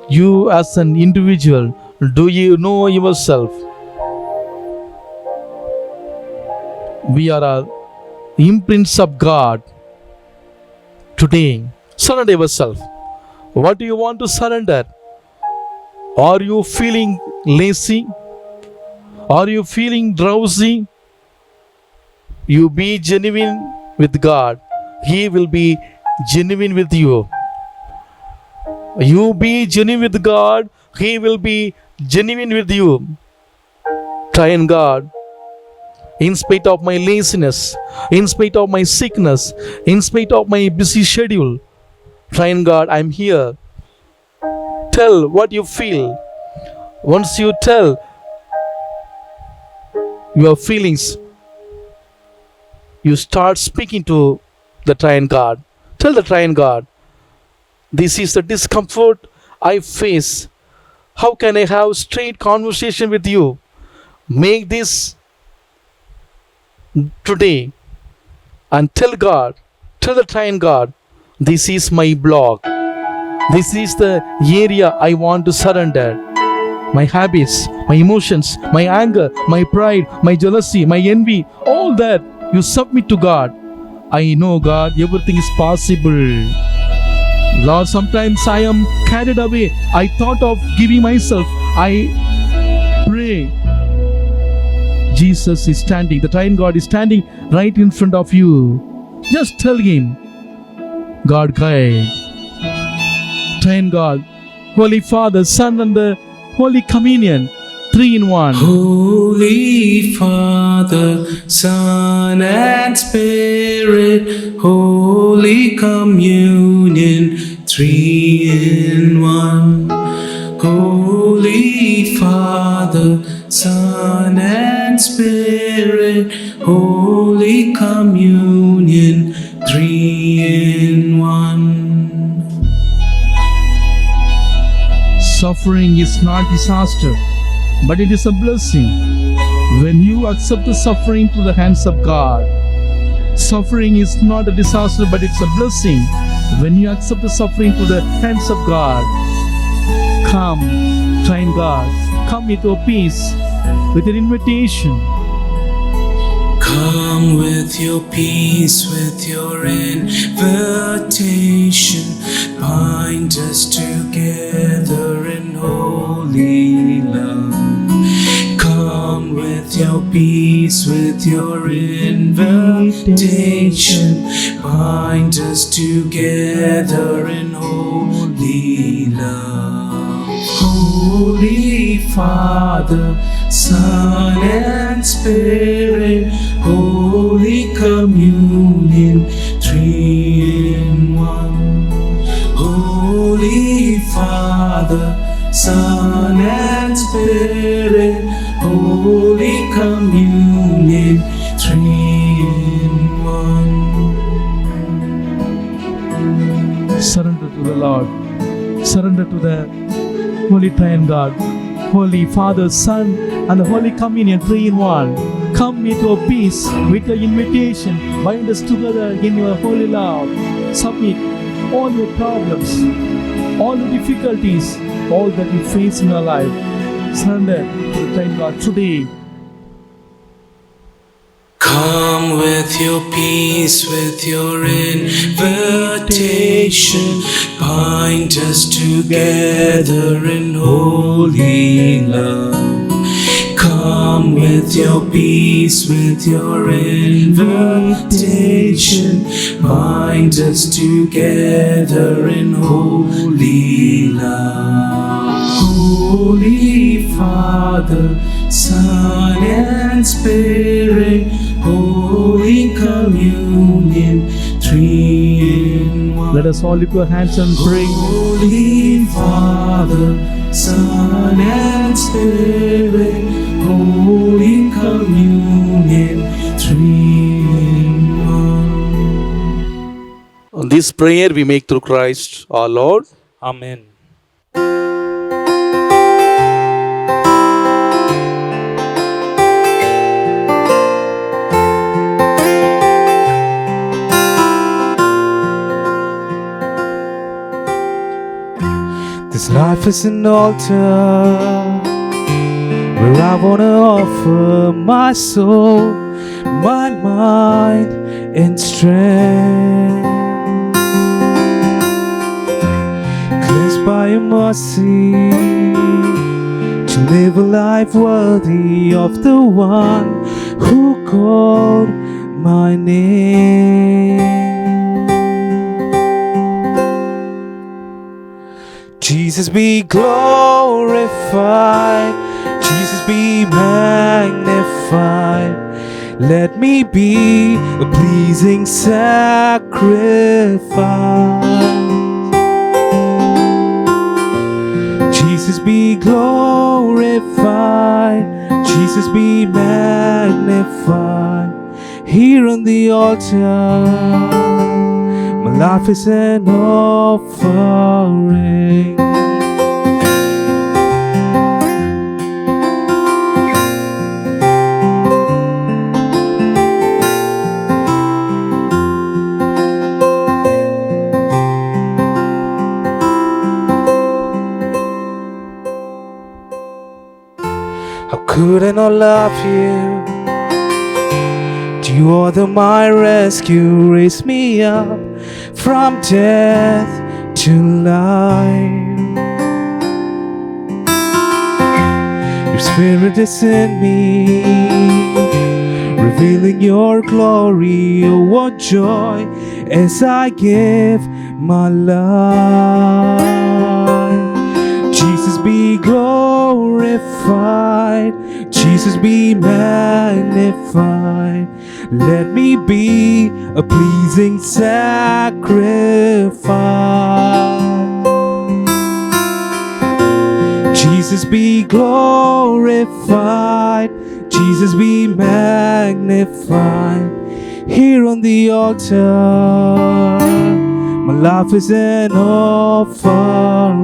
You as an individual, do you know yourself? We are imprints of God. Today, surrender yourself. What do you want to surrender? Are you feeling lazy? Are you feeling drowsy? You be genuine with God. He will be genuine with you. You be genuine with God. He will be genuine with you. Triune God, in spite of my laziness, in spite of my sickness, in spite of my busy schedule, Triune God, I'm here. Tell what you feel. Once you tell your feelings, you start speaking to the Triune God. Tell the Triune God, this is the discomfort I face. How can I have straight conversation with you? Make this today and tell God, tell the Triune God, this is my block. This is the area I want to surrender. My habits, my emotions, my anger, my pride, my jealousy, my envy, all that you submit to God. I know, God, everything is possible. Lord, sometimes I am carried away. I thought of giving myself. I pray. Jesus is standing. The Triune God is standing right in front of you. Just tell Him, God guide. Triune God, Holy Father, Son, and the Holy Communion, 3 in 1. Holy Father, Son, and Spirit, Holy Communion, 3 in 1. Holy Father, Son, and Spirit, Holy Communion, 3 in 1. Suffering is not disaster, but it is a blessing. When you accept the suffering to the hands of God, suffering is not a disaster, but it's a blessing. When you accept the suffering to the hands of God, come, Triune God, come with your peace, with an invitation. Come with your peace, with your invitation. Bind us together in holy love. Come with your peace, with your invitation. Bind us together in holy love. Holy Father, Son, and Spirit, Holy Communion, 3 in 1. Holy Father, Son, and Spirit, Holy Communion, 3 in 1. Surrender to the Lord. Surrender to the Holy Triune God. Holy Father, Son, and the Holy Communion, 3 in 1. Come with your peace, with your invitation. Bind us together in your holy love. Submit all your problems, all the difficulties, all that you face in your life. Surrender to the Triune God today. Come with your peace, with your invitation. Bind us together in holy love. Come with your peace, with your invitation. Bind us together in holy love. Holy Father, Son, and Spirit, Holy Communion, 3 in 1. Let us all lift our hands and pray. Holy Father, Son, and Spirit, Holy Communion, 3 in 1. This prayer we make through Christ our Lord. Amen. life is an altar where I wanna offer my soul, my mind, and strength. Cleansed by your mercy, to live a life worthy of the one who called my name. Jesus be glorified, Jesus be magnified. Let me be a pleasing sacrifice. Jesus be glorified, Jesus be magnified. Here on the altar, my life is an offering. How could I not love you? You are my rescue, raise me up from death to life. Your spirit is in me, revealing your glory. Oh, what joy as I give my life. Jesus be glorified, Jesus be magnified. Let me be a pleasing sacrifice. Jesus be glorified, Jesus be magnified. Here on the altar, my life is an offering.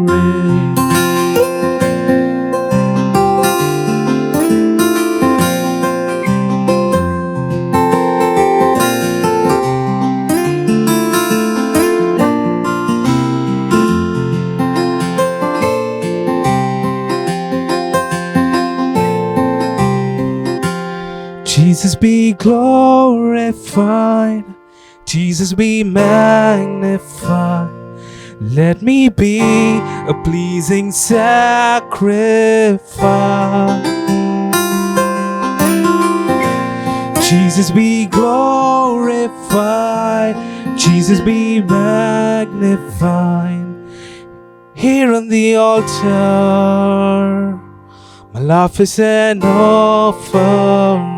Jesus be glorified, Jesus be magnified. Let me be a pleasing sacrifice. Jesus be glorified, Jesus be magnified. Here on the altar, my life is an offering.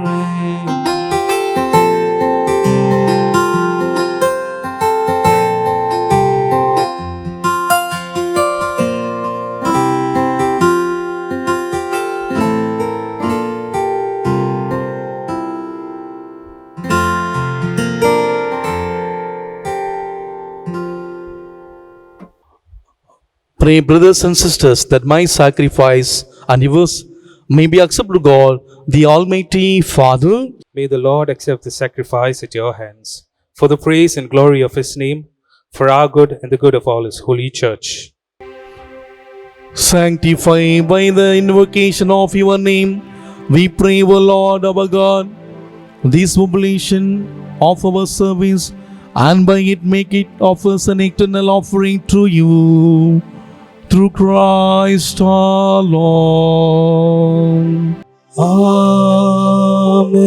Pray, brothers and sisters, that my sacrifice and yours may be acceptable to God, the Almighty Father. May the Lord accept the sacrifice at your hands, for the praise and glory of His name, for our good and the good of all His holy church. Sanctify by the invocation of your name, we pray, O Lord our God, this oblation of our service, and by it make it of us an eternal offering to you, through Christ our Lord.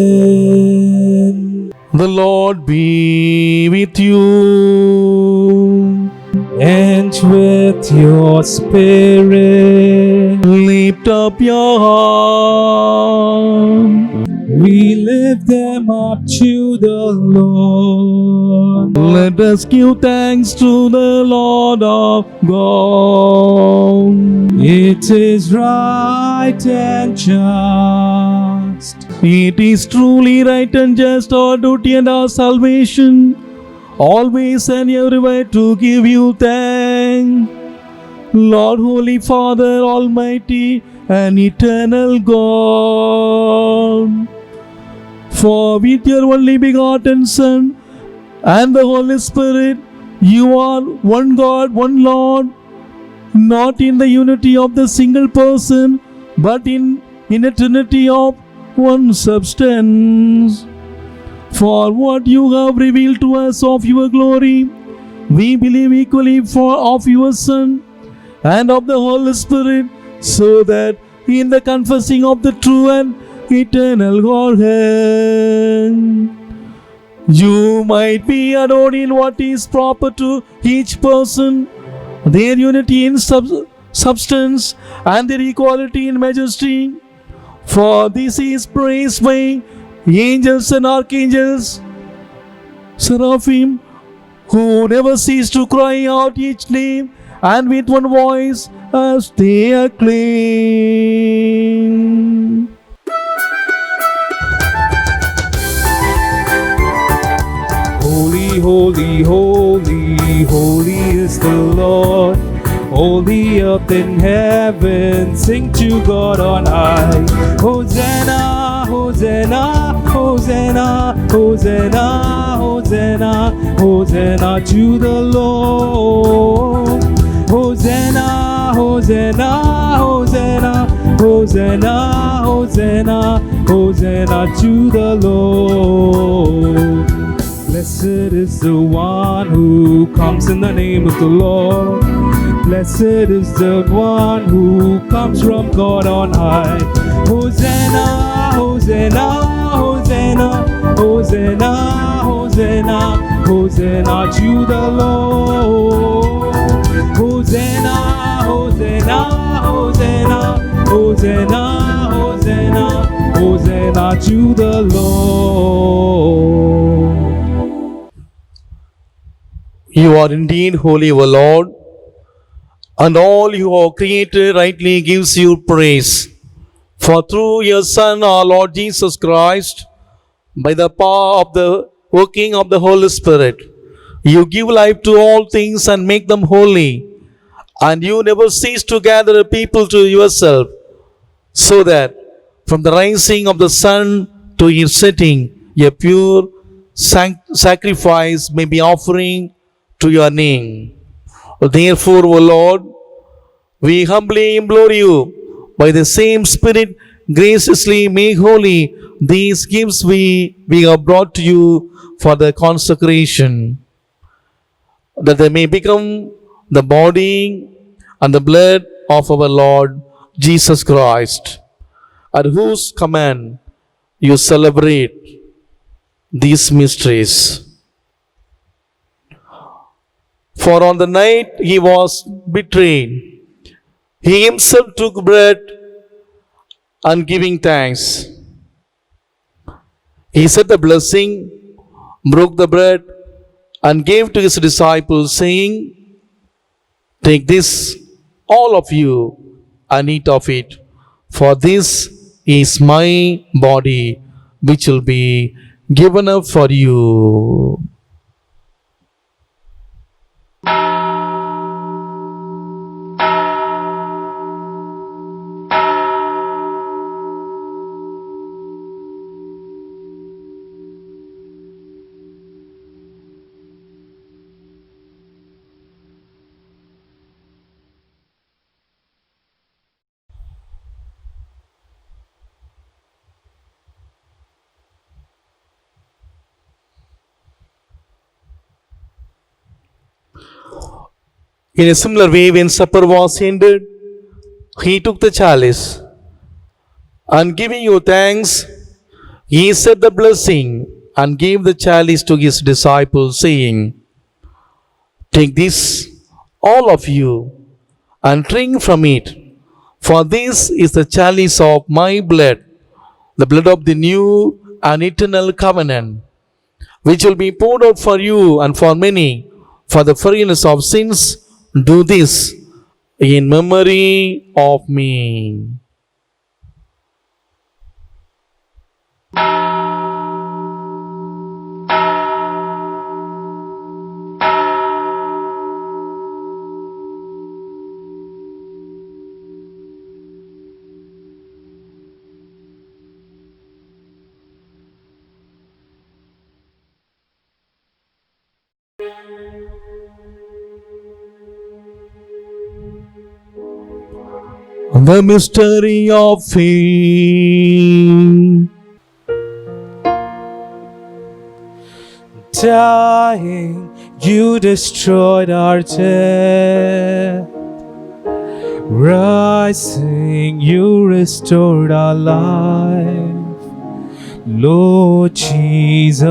Amen. The Lord be with you. And with your spirit, Lift up your heart. we lift them up to the Lord. Let us give thanks to the Lord our God. It is right and just. It is truly right and just, our duty and our salvation, always and everywhere to give you thanks. Lord, Holy Father, Almighty and eternal God, for with your only begotten Son and the Holy Spirit, you are one God, one Lord, not in the unity of the single person, but in a trinity of one substance. For what you have revealed to us of your glory, we believe equally of your Son and of the Holy Spirit, so that in the confessing of the true and eternal Godhead, you might be adored in what is proper to each person, their unity in substance and their equality in majesty. For this is praised by angels and archangels, seraphim, who never cease to cry out each name and with one voice as they acclaim. Holy, holy, holy, holy is the Lord. All the earth and heaven sing to God on high. Hosanna, Hosanna, Hosanna, Hosanna, Hosanna, Hosanna to the Lord. Hosanna, Hosanna, Hosanna, Hosanna, Hosanna, Hosanna to the Lord. Blessed is the one who comes in the name of the Lord. Blessed is the one who comes from God on high. Hosanna, Hosanna, Hosanna, Hosanna, Hosanna, Hosanna to the Lord. Hosanna, Hosanna, Hosanna, Hosanna, Hosanna, Hosanna to the Lord. You are indeed holy, O Lord, and all you have created rightly gives you praise. For through your Son, our Lord Jesus Christ, by the power of the working of the Holy Spirit, you give life to all things and make them holy, and you never cease to gather people to yourself, so that from the rising of the sun to its setting, a pure sacrifice may be offering to your name. Therefore, O Lord, we humbly implore you, by the same Spirit, graciously make holy these gifts we have brought to you for the consecration, that they may become the body and the blood of our Lord Jesus Christ, at whose command you celebrate these mysteries. For on the night he was betrayed, he himself took bread, and giving thanks, he said the blessing, broke the bread, and gave to his disciples, saying, "Take this, all of you, and eat of it, for this is my body, which will be given up for you." In a similar way, when supper was ended, he took the chalice, and giving you thanks, he said the blessing, and gave the chalice to his disciples, saying, "Take this, all of you, and drink from it, for this is the chalice of my blood, the blood of the new and eternal covenant, which will be poured out for you and for many for the forgiveness of sins. Do this in memory of me." The mystery of faith. Dying, you destroyed our death. Rising, you restored our life. Lord Jesus,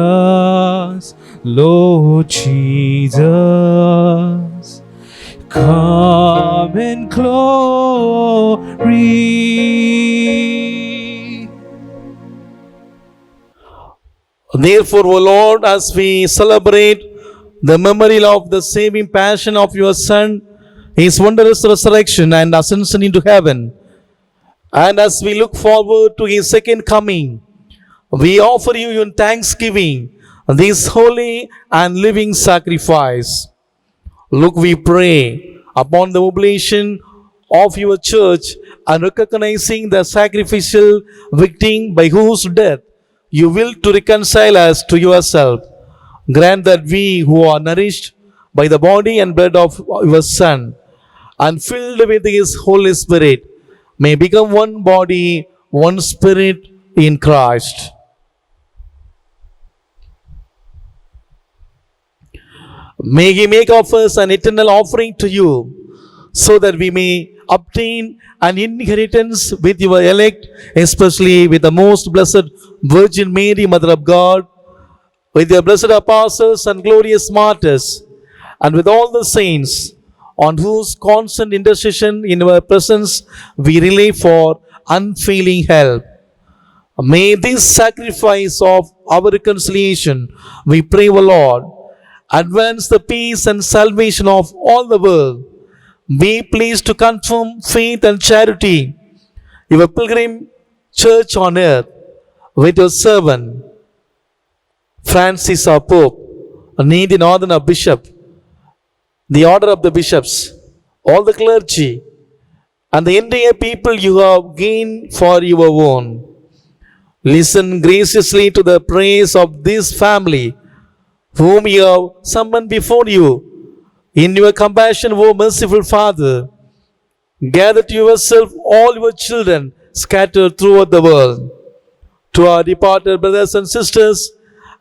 Lord Jesus, come in glory. Therefore, O Lord, as we celebrate the memory of the saving passion of your Son, His wondrous resurrection and ascension into heaven, and as we look forward to His second coming, we offer you in thanksgiving this holy and living sacrifice. Look, we pray upon the oblation of your church and recognizing the sacrificial victim by whose death you will to reconcile us to yourself. Grant that we who are nourished by the body and blood of your Son and filled with His Holy Spirit may become one body, one spirit in Christ. May He make of us an eternal offering to you, so that we may obtain an inheritance with your elect, especially with the most blessed Virgin Mary, Mother of God, with your blessed apostles and glorious martyrs, and with all the saints, on whose constant intercession in your presence we rely for unfailing help. May this sacrifice of our reconciliation, we pray, O Lord, advance the peace and salvation of all the world. Be pleased to confirm faith and charity, your pilgrim church on earth, with your servant Francis our Pope, a needy order of bishop, the order of the bishops, all the clergy, and the entire people you have gained for your own. Listen graciously to the praise of this family, whom you have summoned before you. In your compassion, O merciful Father, gather to yourself all your children scattered throughout the world. To our departed brothers and sisters,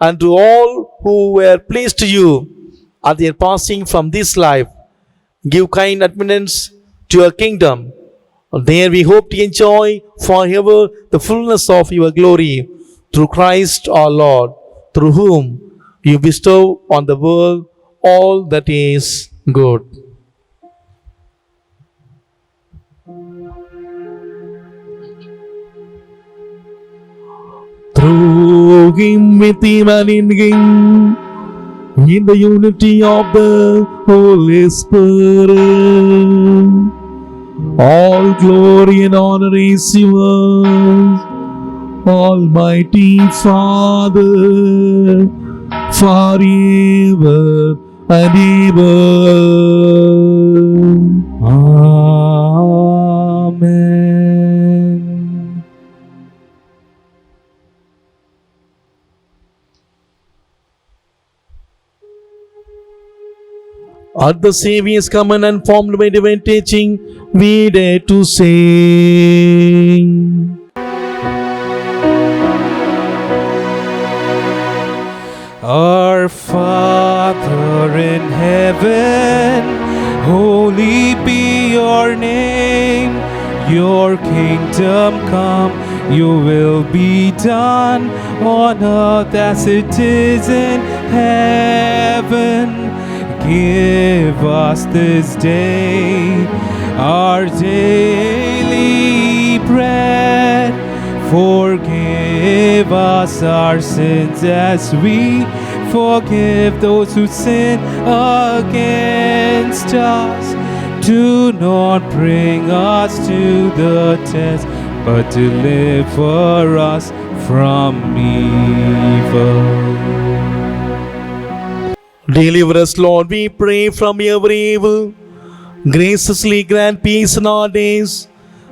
and to all who were pleased to you at their passing from this life, give kind admittance to your kingdom. There we hope to enjoy forever the fullness of your glory, through Christ our Lord, through whom you bestow on the world all that is good. Through Him, with Him, and in Him, in the unity of the Holy Spirit, all glory and honor is yours, Almighty Father, forever and ever. Amen. At the Saviour's command and formed by divine teaching, we dare to sing. Our Father in heaven, holy be your name. Your kingdom come, your will be done on earth as it is in heaven. Give us this day our daily bread. Forgive us our sins as we forgive those who sin against us. Do not bring us to the test, but deliver us from evil. Deliver us, Lord, we pray, from every evil. Graciously grant peace in our days,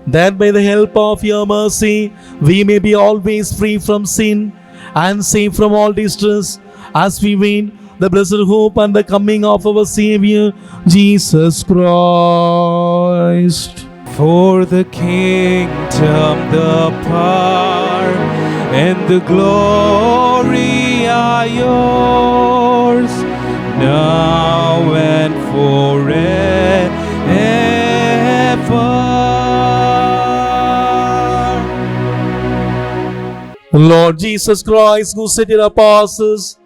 that by the help of your mercy we may be always free from sin and safe from all distress, as we wait the blessed hope and the coming of our Savior, Jesus Christ. For the kingdom, the power, and the glory are yours, now and forever. Lord Jesus Christ, who said to the apostles,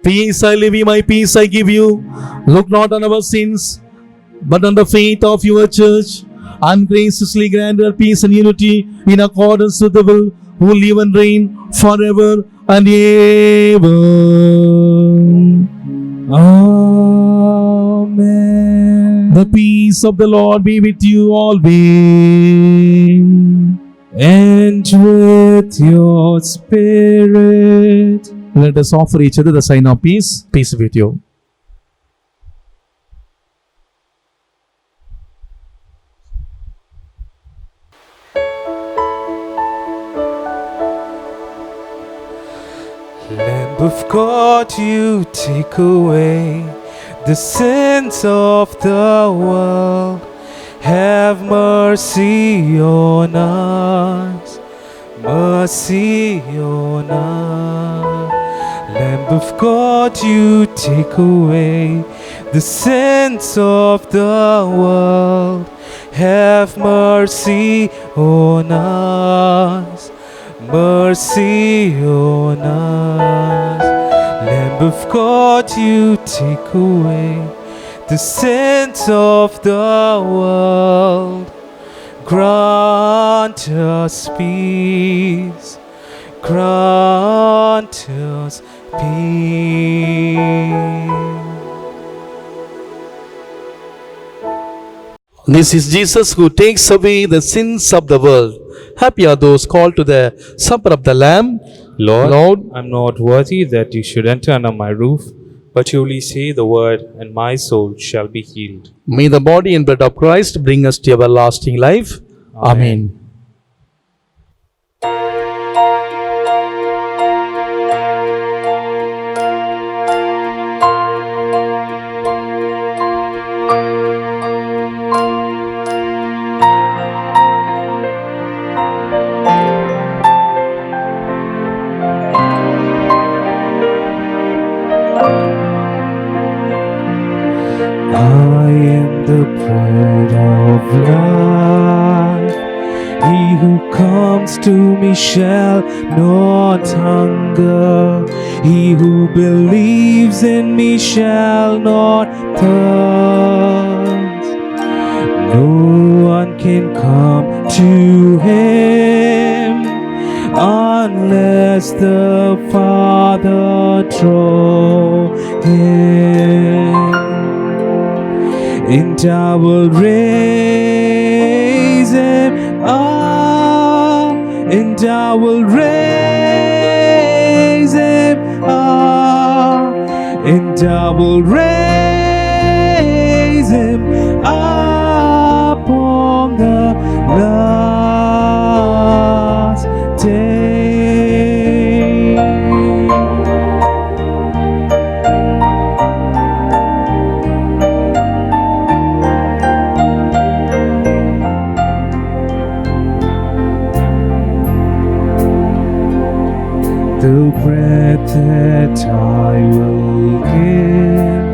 "Peace I leave you, my peace I give you," look not on our sins, but on the faith of your church, and graciously grant her peace and unity in accordance with the will, who live and reign forever and ever. Amen. The peace of the Lord be with you always. And with your spirit. Let us offer each other the sign of peace. Peace be with you. Lamb of God, you take away the sins of the world. Have mercy on us, mercy on us. Lamb of God, you take away the sins of the world. Have mercy on us, mercy on us. Lamb of God, you take away the sins of the world. Grant us peace, grant us peace. This is Jesus who takes away the sins of the world. Happy are those called to the supper of the Lamb. Lord, I'm not worthy that you should enter under my roof, but you only say the word, and my soul shall be healed. May the body and blood of Christ bring us to everlasting life. Amen. I am the bread of life. He who comes to me shall not hunger. He who believes in me shall not thirst. No one can come to him unless the Father draw him. And I will raise him up, and I will raise him up, and I will raise him up on the last day. The bread that I will give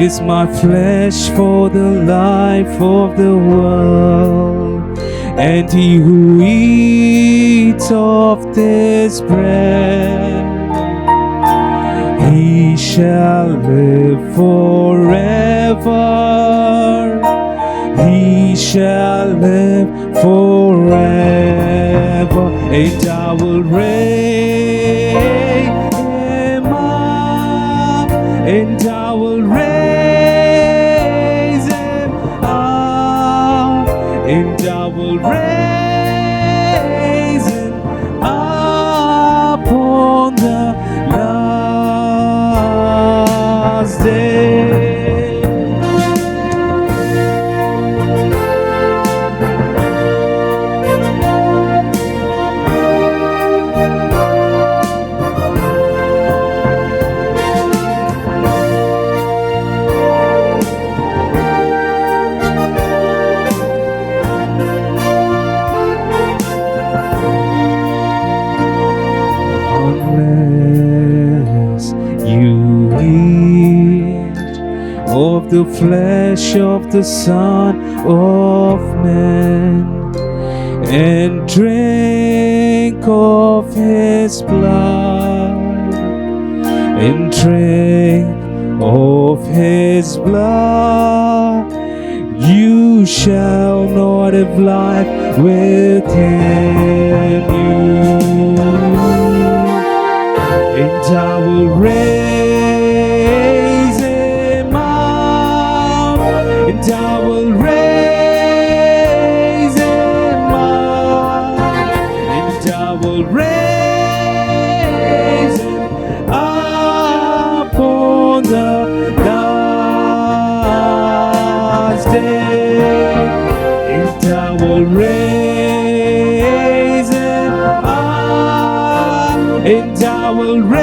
is my flesh for the life of the world. And he who eats of this bread, he shall live forever. He shall live forever. And I will raise him up, and I will raise him up, and I will raise him up on the last day. of the flesh of the Son of Man, and drink of his blood, and drink of his blood, you shall not have life within you. And I will raise him up, and I will raise him up, and I will raise him up on the last day, and I will raise him up, and I will raise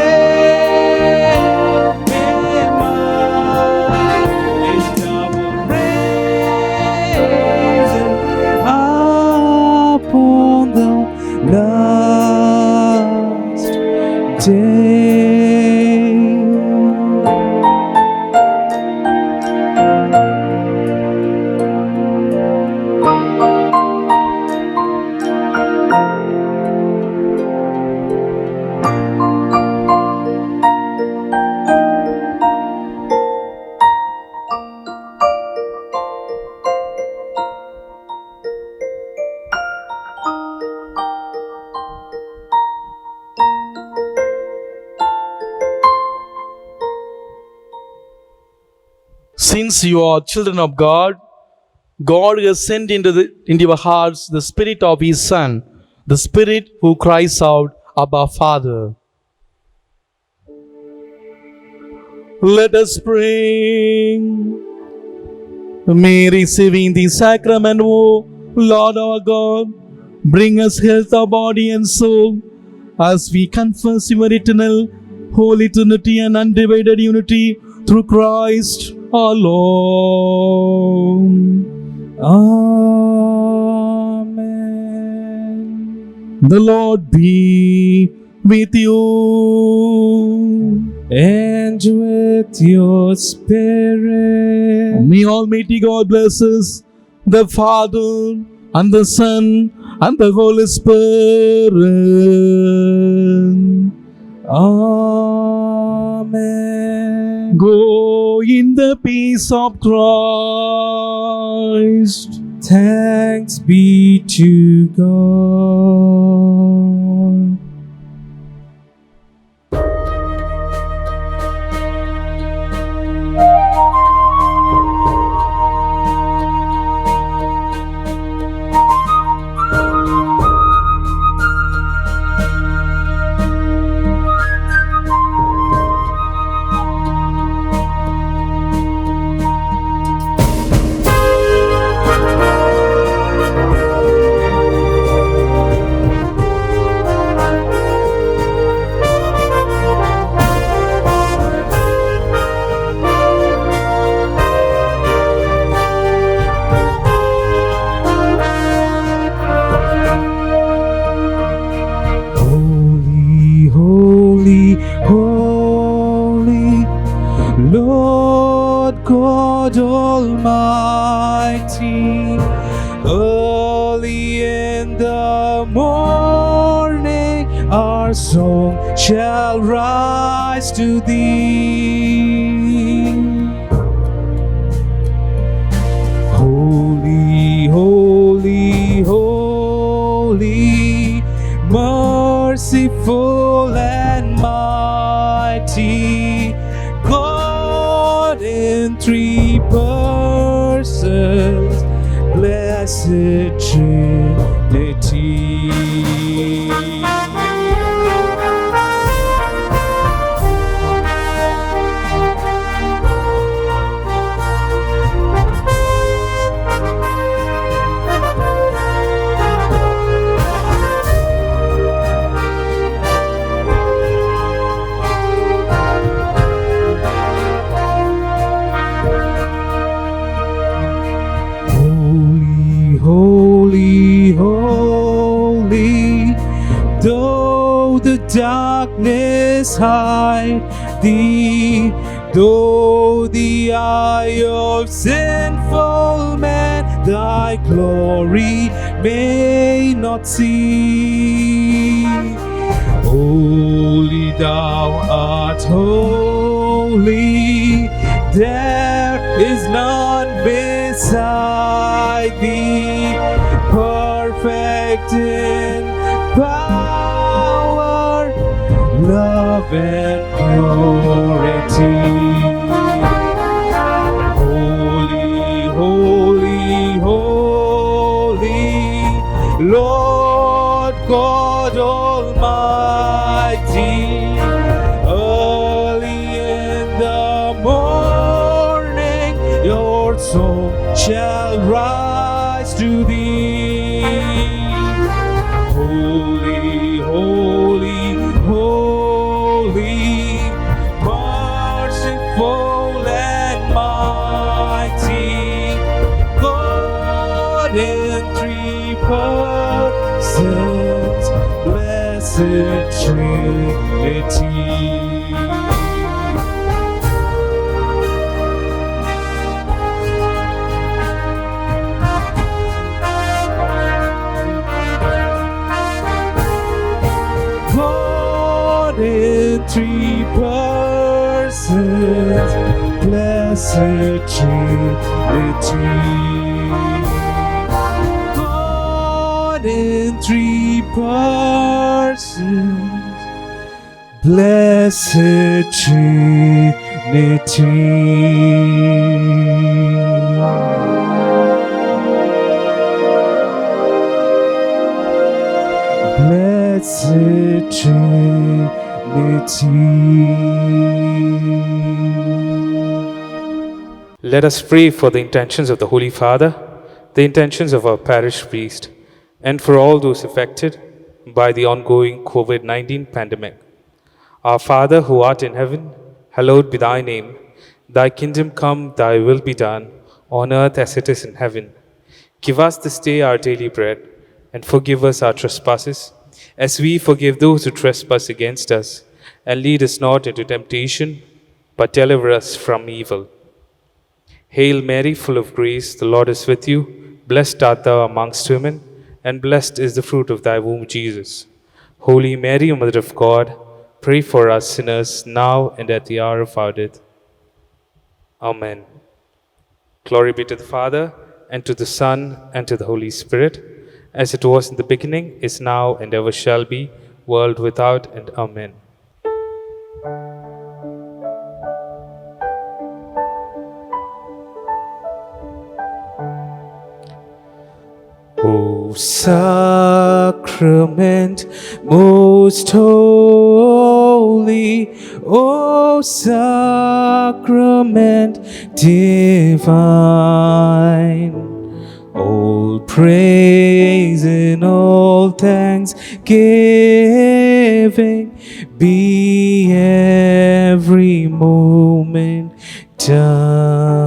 him up, and I will raise him up on the last day. Since you are children of God, God has sent into your hearts the Spirit of His Son, the Spirit who cries out, Abba, Father. Let us pray. May receiving the sacrament, O Lord our God, bring us health of body and soul, as we confess your eternal, holy Trinity and undivided unity through Christ our Lord. Amen. The Lord be with you. And with your spirit. May Almighty God bless us, the Father and the Son and the Holy Spirit. Amen. Go in the peace of Christ. Thanks be to God. Lord God Almighty, early in the morning our song shall rise to Thee. Holy, holy, holy, merciful and mighty, God in three persons, blessed Trinity. Holy, holy, though the darkness hide, thee, though the eye of sinful man thy glory may not see. Holy thou art holy, there is none beside thee, perfect in power, love and purity. Holy, holy, holy, Lord God Almighty. Early in the morning your song shall rise to thee. Holy, holy, holy, merciful and mighty, God in three persons, blessed Trinity. God in three persons, blessed Trinity. God in three persons, blessed Trinity. Blessed Trinity. Let us pray for the intentions of the Holy Father, the intentions of our parish priest, and for all those affected by the ongoing COVID-19 pandemic. Our Father who art in heaven, hallowed be thy name. Thy kingdom come, thy will be done, on earth as it is in heaven. Give us this day our daily bread, and forgive us our trespasses, as we forgive those who trespass against us. And lead us not into temptation, but deliver us from evil. Hail Mary, full of grace, the Lord is with you. Blessed art thou amongst women, and blessed is the fruit of thy womb, Jesus. Holy Mary, Mother of God, pray for us sinners, now and at the hour of our death. Amen. Glory be to the Father, and to the Son, and to the Holy Spirit, as it was in the beginning, is now, and ever shall be, world without end. Amen. O sacrament most holy, O sacrament divine, all praise and all thanksgiving be every moment done.